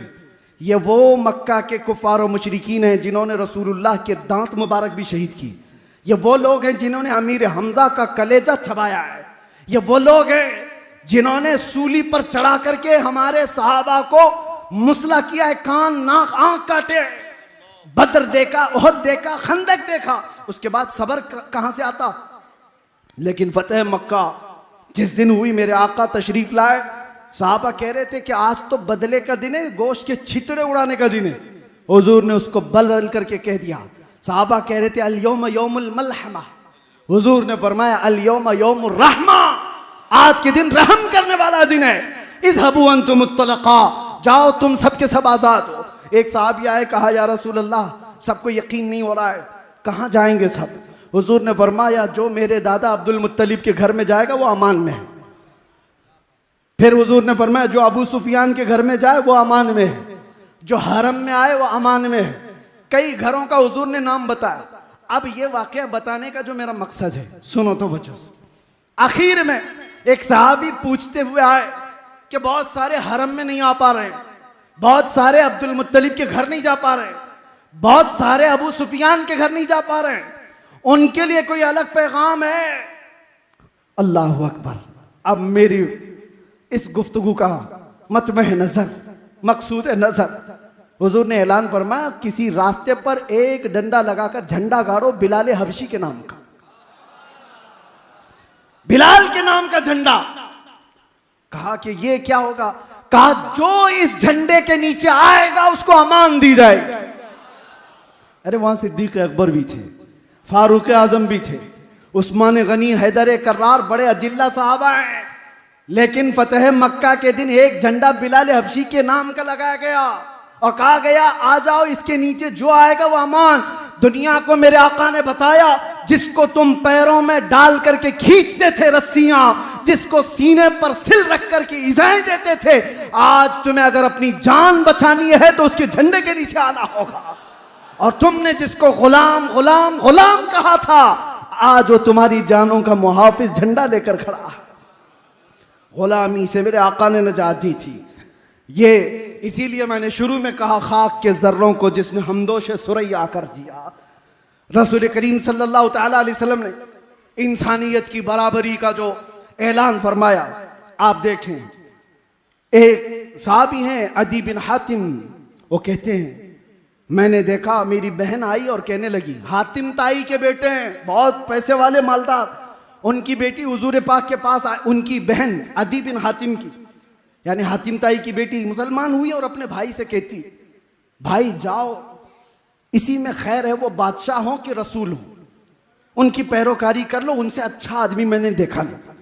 ये वो मक्का के कुफार और मुशरिकीन हैं जिन्होंने रसूलुल्लाह के दांत मुबारक भी शहीद की। ये वो लोग हैं जिन्होंने अमीर हमजा का कलेजा चबाया है। ये वो लोग हैं जिन्होंने सूली पर चढ़ा करके हमारे सहाबा को मुसला किया है, कान नाक आंख काटे। बदर देखा, उहद देखा, खंदक देखा, उसके बाद सबर कहां से आता? लेकिन फतेह मक्का जिस दिन हुई, मेरे आका तशरीफ लाए, साहबा कह रहे थे कि आज तो बदले का दिन है, गोश्त के छितड़े उड़ाने का दिन है। हुजूर ने उसको बदल करके कह दिया। साहबा कह रहे थे अल यौम यौमुल मलहमा, हुजूर ने फरमाया अल यौम यौमुर रहमा, आज के दिन रहम करने वाला दिन है। इज़हबू अंतुम तुलका, जाओ तुम सबके सब आजाद हो। एक साहबी आए, कहा या रसूल अल्लाह, सबको यकीन नहीं हो रहा है, कहाँ जाएंगे सब? हुजूर ने फरमाया जो मेरे दादा अब्दुल मुत्तलिब के घर में जाएगा वो अमान में है। फिर हुजूर ने फरमाया जो अबू सुफियान के घर में जाए वो अमान में है, जो हरम में आए वो अमान में है। कई घरों का हुजूर ने नाम बताया। अब ये वाकया बताने का जो मेरा मकसद है, सुनो तो बच्चों। आखिर में एक सहाबी पूछते हुए आए कि बहुत सारे हरम में नहीं आ पा रहे, बहुत सारे अब्दुल मुत्तलिब के घर नहीं जा पा रहे, बहुत सारे अबू सुफियान के घर नहीं जा पा रहे, उनके लिए कोई अलग पैगाम है? अल्लाह अकबर। अब मेरी इस गुफ्तगू का मतमह नजर, मकसूद नजर, हुजूर ने ऐलान फरमाया किसी रास्ते पर एक डंडा लगाकर झंडा गाड़ो बिलाल हबशी के नाम का, बिलाल के नाम का झंडा। कहा कि ये क्या होगा? कहा जो इस झंडे के नीचे आएगा उसको अमान दी जाएगी। अरे वहां सिद्दीक अकबर भी थे, फारूक आजम भी थे, उस्मान गनी, हैदर कर्रार, बड़े अजिल्ला साहबा हैं। लेकिन फतेह मक्का के दिन एक झंडा बिलाल हबशी के नाम का लगाया गया और कहा गया आ जाओ, इसके नीचे जो आएगा वो अमान। दुनिया को मेरे आका ने बताया जिसको तुम पैरों में डाल करके खींचते थे रस्सियां, जिसको सीने पर सिल रख करके इजाएं देते थे, आज तुम्हें अगर अपनी जान बचानी है तो उसके झंडे के नीचे आना होगा। और तुमने जिसको गुलाम गुलाम गुलाम कहा था, आज वो तुम्हारी जानों का मुहाफिज झंडा लेकर खड़ा है। गुलामी से मेरे आका ने नजात दी थी। ये इसीलिए मैंने शुरू में कहा खाक के जर्रों को जिसने हमदोश सुरैया कर दिया। रसूल करीम सल्लल्लाहु तआला अलैहि वसल्लम ने इंसानियत की बराबरी का जो ऐलान फरमाया, आप देखें। एक साहबी हैं अदी बिन हातिम, वो कहते हैं मैंने देखा मेरी बहन आई और कहने लगी, हातिम ताई के बेटे हैं, बहुत पैसे वाले मालदार, उनकी बेटी हुजूर पाक के पास उनकी बहन अदी बिन हातिम की, यानी हातिम ताई की बेटी मुसलमान हुई और अपने भाई से कहती, भाई जाओ, इसी में खैर है, वो बादशाह हो कि रसूल हो, उनकी पैरोकारी कर लो, उनसे अच्छा आदमी मैंने देखा नहीं।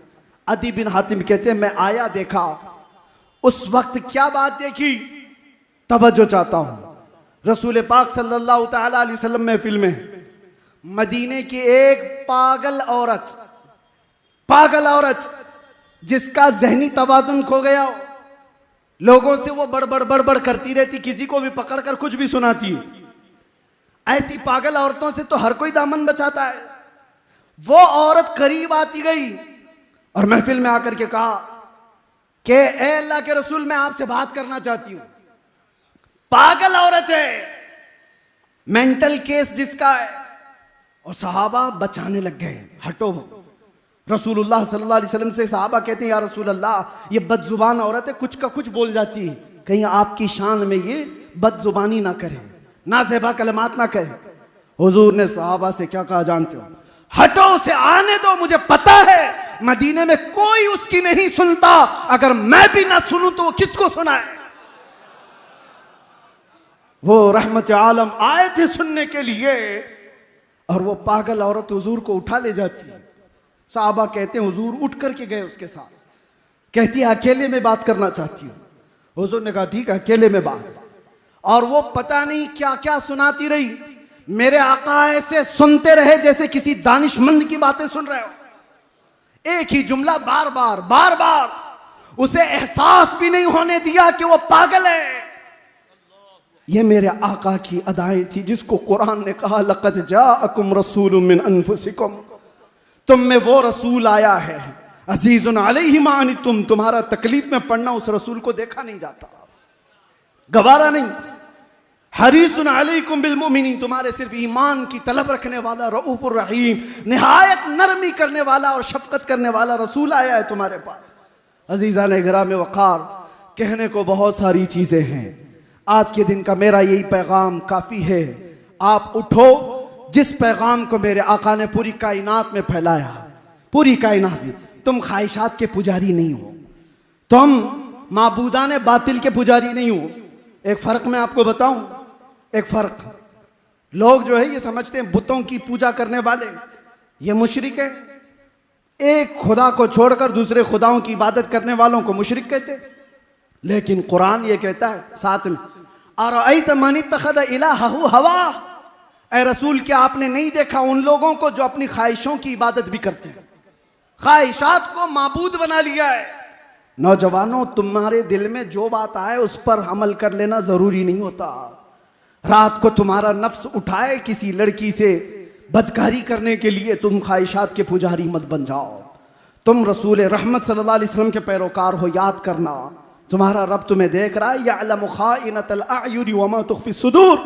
अदी बिन हातिम कहते हैं मैं आया, देखा, उस वक्त क्या बात देखी, तवज्जो चाहता हूं। रसूल पाक सल्लल्लाहु तआला अलैहि वसल्लम महफिल में मदीने की एक पागल औरत जिसका जहनी तवाजुन खो गया हो, लोगों से वो बड़बड़ करती रहती, किसी को भी पकड़कर कुछ भी सुनाती। ऐसी पागल औरतों से तो हर कोई दामन बचाता है। वो औरत करीब आती गई और महफिल में आकर के कहा कि ए अल्लाह के रसूल, मैं आपसे बात करना चाहती हूं। पागल औरत है, मेंटल केस जिसका है। और सहाबा बचाने लग गए, हटो। रसूलुल्लाह सल्लल्लाहु अलैहि वसल्लम से सहाबा कहते हैं, या रसूल अल्लाह, ये बदजुबान औरत है, कुछ का कुछ बोल जाती है, कहीं आपकी शान में ये बदजुबानी ना करे, नाज़ेबा कलमात ना कहे। हुजूर ने सहाबा से क्या कहा जानते हो? हटो, उसे आने दो, मुझे पता है मदीने में कोई उसकी नहीं सुनता, अगर मैं भी ना सुनूं तो वो किसको सुनाए? वो रहमत आलम आए थे सुनने के लिए, और वो पागल औरत हुजूर को उठा ले जाती है। साहबा कहते हैं हुजूर उठ करके गए उसके साथ, कहती है अकेले में बात करना चाहती हूँ। हुजूर ने कहा ठीक है, अकेले में बात। और वो पता नहीं क्या क्या सुनाती रही। मेरे आका ऐसे सुनते रहे जैसे किसी दानिशमंद की बातें सुन रहे हो। एक ही जुमला बार बार उसे एहसास भी नहीं होने दिया कि वो पागल है। ये मेरे आका की अदाएं थी जिसको कुरान ने कहा लक़द जाअकुम रसूलुम मिन अनफुसिकुम, तुम में वो रसूल आया है अजीजुन अलैहि मा अनितुम, तुम्हारा तकलीफ में पड़ना उस रसूल को देखा नहीं जाता, गवारा नहीं। हरीसुन अलैकुम बिल मुमिनीन, तुम्हारे सिर्फ ईमान की तलब रखने वाला, रऊफुर रहीम, निहायत नरमी करने वाला और शफकत करने वाला रसूल आया है तुम्हारे पास। अजीज़ान गिराम वक़ार, कहने को बहुत सारी चीज़ें हैं, आज के दिन का मेरा यही पैगाम काफ़ी है। आप उठो, जिस पैगाम को मेरे आका ने पूरी कायनात में फैलाया, पूरी कायनात में। तुम ख्वाहिशात के पुजारी नहीं हो, तुम माबूदाने बातिल के पुजारी नहीं हो। एक फ़र्क मैं आपको बताऊं, एक फ़र्क, लोग जो है ये समझते हैं बुतों की पूजा करने वाले ये मुशरिक है, एक खुदा को छोड़कर दूसरे खुदाओं की इबादत करने वालों को मुशरिक कहते। लेकिन कुरान ये कहता है साथ में, अरअयत मन इत्तखज़ इलाहहु हवा, ऐ रसूल क्या आपने नहीं देखा उन लोगों को जो अपनी ख्वाहिशों की इबादत भी करते हैं, ख्वाहिशात को माबूद बना लिया है। नौजवानों, तुम्हारे दिल में जो बात आए उस पर अमल कर लेना जरूरी नहीं होता। रात को तुम्हारा नफ्स उठाए किसी लड़की से बदकारी करने के लिए, तुम ख्वाहिशात के पुजारी मत बन जाओ। तुम रसूल रहमत सल्लल्लाहु अलैहि वसल्लम के पैरोकार हो, याद करना तुम्हारा रब तुम्हें देख रहा है। यअलमु खाइनतल अयुनि वमा तुख्फी सुदूर,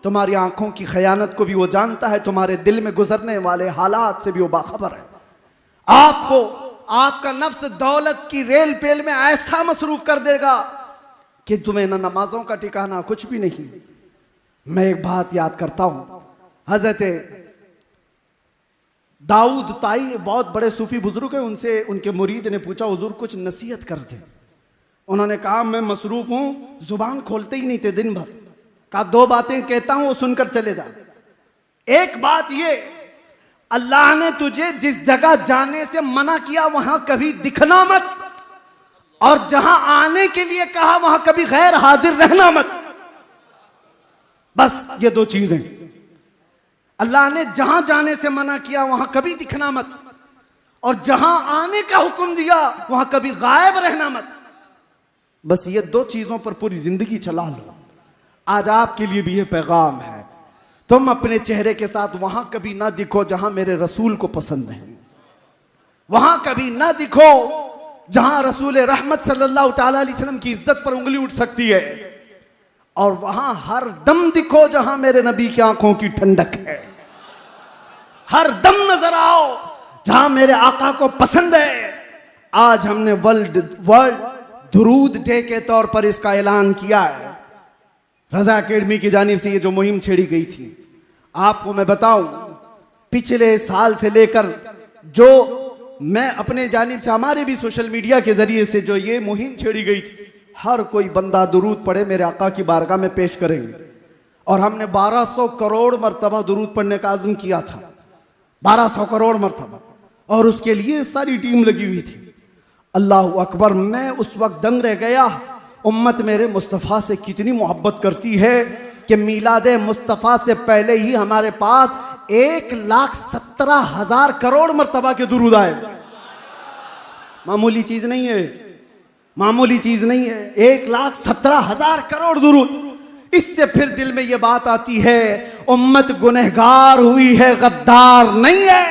तुम्हारी आंखों की खयानत को भी वो जानता है, तुम्हारे दिल में गुजरने वाले हालात से भी वो बाखबर है। आपको आपका नफ्स दौलत की रेल पेल में ऐसा मसरूफ कर देगा कि तुम्हें ना नमाजों का ठिकाना कुछ भी नहीं। मैं एक बात याद करता हूं, हजरत दाऊद ताई बहुत बड़े सूफी बुजुर्ग हैं, उनसे उनके मुरीद ने पूछा हुजूर कुछ नसीहत कर दे। उन्होंने कहा मैं मसरूफ हूं, जुबान खोलते ही नहीं थे दिन भर। कहा दो बातें कहता हूं वो सुनकर चले जा। एक बात ये, अल्लाह ने तुझे जिस जगह जाने से मना किया वहां कभी दिखना मत, और जहां आने के लिए कहा वहां कभी गैर हाजिर रहना मत। बस ये दो चीजें। अल्लाह ने जहां जाने से मना किया वहां कभी दिखना मत, और जहां आने का हुक्म दिया वहां कभी गायब रहना मत। बस ये दो चीजों पर पूरी जिंदगी चला लो। आज आपके लिए भी ये पैगाम है, तुम अपने चेहरे के साथ वहां कभी ना दिखो जहां मेरे रसूल को पसंद नहीं, वहां कभी ना दिखो जहां रसूल रहमत सल्लल्लाहु तआला अलैहि वसल्लम की इज्जत पर उंगली उठ सकती है, और वहां हर दम दिखो जहां मेरे नबी की आंखों की ठंडक है। हर दम नजर आओ जहां मेरे आका को पसंद है। आज हमने वर्ल्ड दुरूद डे के तौर पर इसका ऐलान किया है। रजा अकेडमी की जानिब से ये जो मुहिम छेड़ी गई थी, आपको मैं बताऊं, पिछले साल से लेकर जो मैं अपने जानिब से, हमारे भी सोशल मीडिया के जरिए से जो ये मुहिम छेड़ी गई थी, हर कोई बंदा दुरूद पढ़े मेरे आका की बारगाह में पेश करेंगे। और हमने 1200 करोड़ मरतबा दुरूद पढ़ने का आज़म किया था, 1200 करोड़ मरतबा, और उसके लिए सारी टीम लगी हुई थी। अल्लाह अकबर, मैं उस वक्त दंग रह गया उम्मत मेरे मुस्तफ़ा से कितनी मोहब्बत करती है कि मीलाद मुस्तफ़ा से पहले ही हमारे पास 1,17,000 करोड़ मर्तबा के दुरूद आए। मामूली चीज नहीं है, मामूली चीज नहीं है। 1,17,000 करोड़ दुरूद। इससे फिर दिल में यह बात आती है, उम्मत गुनहगार हुई है, गद्दार नहीं है।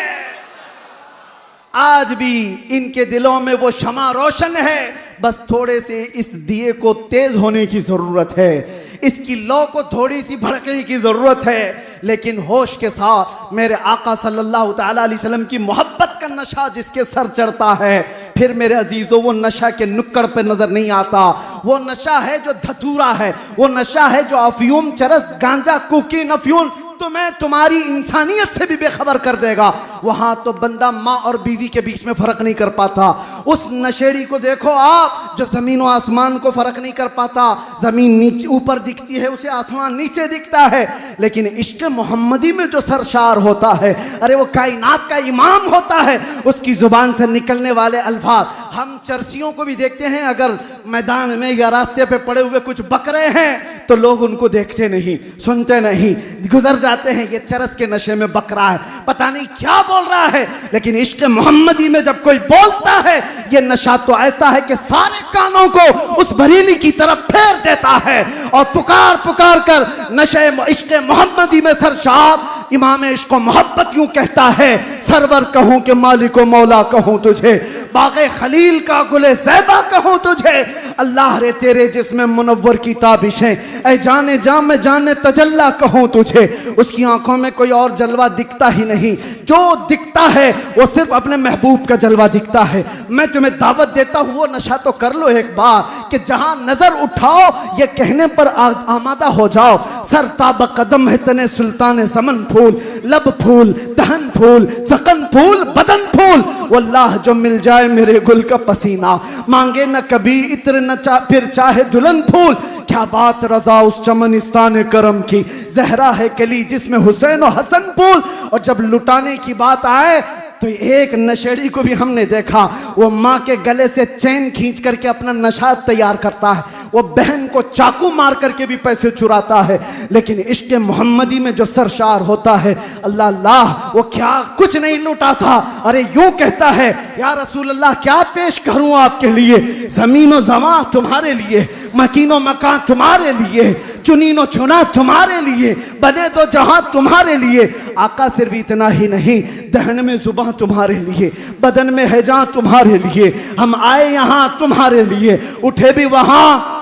आज भी इनके दिलों में वो शमा रोशन है, बस थोड़े से इस दिए को तेज होने की जरूरत है, इसकी लौ को थोड़ी सी भड़कने की जरूरत है। लेकिन होश के साथ मेरे आका सल्लल्लाहु ताला अलैहि वसल्लम की मोहब्बत का नशा जिसके सर चढ़ता है, फिर मेरे अजीजों वो नशा के नुक्कड़ पे नजर नहीं आता। वो नशा है जो धतूरा है, वो नशा है जो अफयूम, चरस, गांजा, कुकी, अफयूम तुम्हें तुम्हारी इंसानियत से भी बेखबर कर देगा। वहां तो बंदा माँ और बीवी के बीच में फर्क नहीं कर पाता। उस नशेड़ी को देखो आप जो जमीन और आसमान को फर्क नहीं कर पाता। जमीन नीचे ऊपर दिखती है उसे, आसमान नीचे दिखता है। लेकिन इश्क मोहम्मदी में जो सरशार होता है, अरे वो कायनात का इमाम होता है। उसकी जुबान से निकलने वाले अल्फाज, हम चरसियों को भी देखते हैं, अगर मैदान में या रास्ते पे पड़े हुए कुछ बकरे हैं तो लोग उनको देखते नहीं, सुनते नहीं, गुजर जाते हैं, ये चरस के नशे में बकरा है, पता नहीं क्या बोल रहा है। लेकिन इश्क मोहम्मदी में जब कोई बोलता है, ये नशा तो ऐसा है कि सारे कानों को उस बरेली की तरफ फेर देता है और पुकार पुकार कर नशे इश्क मोहम्मदी में सरशार इमाम इश्क मोहब्बत यूं कहता है, सरवर कहूं कि मालिक मौला कहूं तुझे, बाग़े खलील का गुले ज़ैबा कहूं तुझे, अल्लाह रे तेरे जिस्म मुनव्वर की ताबिशें, ऐ जाने जा मैं जाने तजल्ला कहूं तुझे। उसकी आंखों में कोई और जलवा दिखता ही नहीं, जो दिखता है वो सिर्फ अपने महबूब का जलवा दिखता है। मैं तुम्हें दावत देता हूं वो नशा तो कर लो एक बार कि जहां नजर उठाओ ये कहने पर आमादा हो जाओ, सर ताब कदम है तने सुल्तान ज़मन फूल, लब फूल, दहन फूल, सकन फूल, बदन फूल, वल्लाह जो मिल जाए मेरे गुल का पसीना, मांगे न कभी इत्र न फिर चाहे दुल्हन फूल। क्या बात रजा उस चमनिस्तान करम की, जहरा है कली जिसमें हुसैन और हसन फूल। और जब लुटाने की बात आए तो एक नशेड़ी को भी हमने देखा, वो माँ के गले से चैन खींच करके अपना नशा तैयार करता है, वो बहन को चाकू मार करके भी पैसे चुराता है। लेकिन इश्क मोहम्मदी में जो सरशार होता है, अल्लाह अल्लाह, वो क्या कुछ नहीं लूटा था। अरे यूं कहता है, या रसूल अल्लाह क्या पेश करूं आपके लिए, जमीनो जमा तुम्हारे लिए, मकीनो मकान तुम्हारे लिए, चुनीनो चुना तुम्हारे लिए, बने दो जहां तुम्हारे लिए। आका सिर्फ इतना ही नहीं, दहन में जुबान तुम्हारे लिए, बदन में है जान तुम्हारे लिए, हम आए यहां तुम्हारे लिए, उठे भी वहां।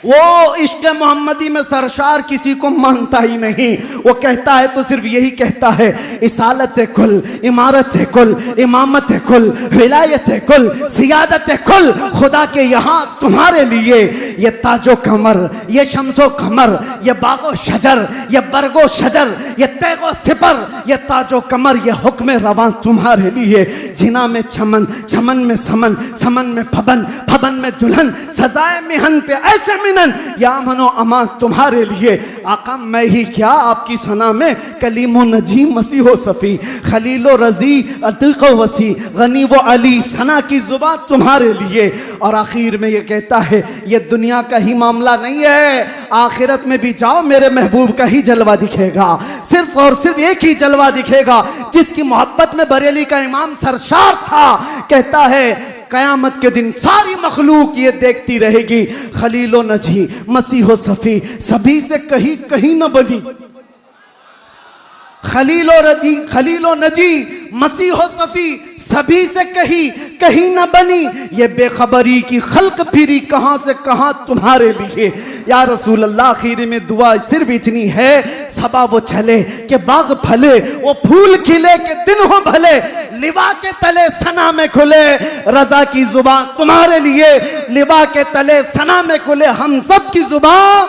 वो इश्क मोहम्मदी में सरशार किसी को मानता ही नहीं। वो कहता है तो सिर्फ यही कहता है, इसालत कुल, इमारत कुल, इमामत कुल, विलायत कुल, सियादत कुल, खुदा के यहाँ तुम्हारे लिए। ये ताजो कमर, ये शम्सो कमर, ये बागो शजर, ये बरगो शजर, ये तैगो सिपर, ये ताजो कमर, ये हुक्म रवां तुम्हारे लिए। जिना में चमन, चमन में समन, समन में फबन, फबन में दुल्हन, सजाए मिहन पे ऐसे या मनो अमा तुम्हारे लिए। आका मैं ही क्या आपकी सना में कलीमो नजी मसीहो सफ़ी, खलीलो रजी अतिक़ो वसी, गनी वो अली, सना की जुबान तुम्हारे लिए। और आखिर में ये कहता है, ये दुनिया का ही मामला नहीं है, आखिरत में भी जाओ मेरे महबूब का ही जलवा दिखेगा। सिर्फ और सिर्फ एक ही जलवा दिखेगा जिसकी मोहब्बत में बरेली का इमाम सरशार था। कहता है कयामत के दिन सारी मखलूक ये देखती रहेगी, खलीलो नजी मसीहो सफ़ी, सभी से कहीं कहीं न बनी, खलीलो नजी मसीहो सफ़ी, सभी से कहीं कहीं न बनी। ये बेखबरी की खल्क फिरी कहां से कहां तुम्हारे लिए। या रसूल अल्लाह आखिर में दुआ सिर्फ इतनी है, सबा वो चले कि बाग फले, वो फूल खिले के दिन हो भले, लिवा के तले सना में खुले, रजा की जुबान तुम्हारे लिए, लिवा के तले सना में खुले हम सब की जुबान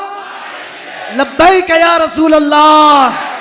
लब्बैक या रसूल अल्लाह।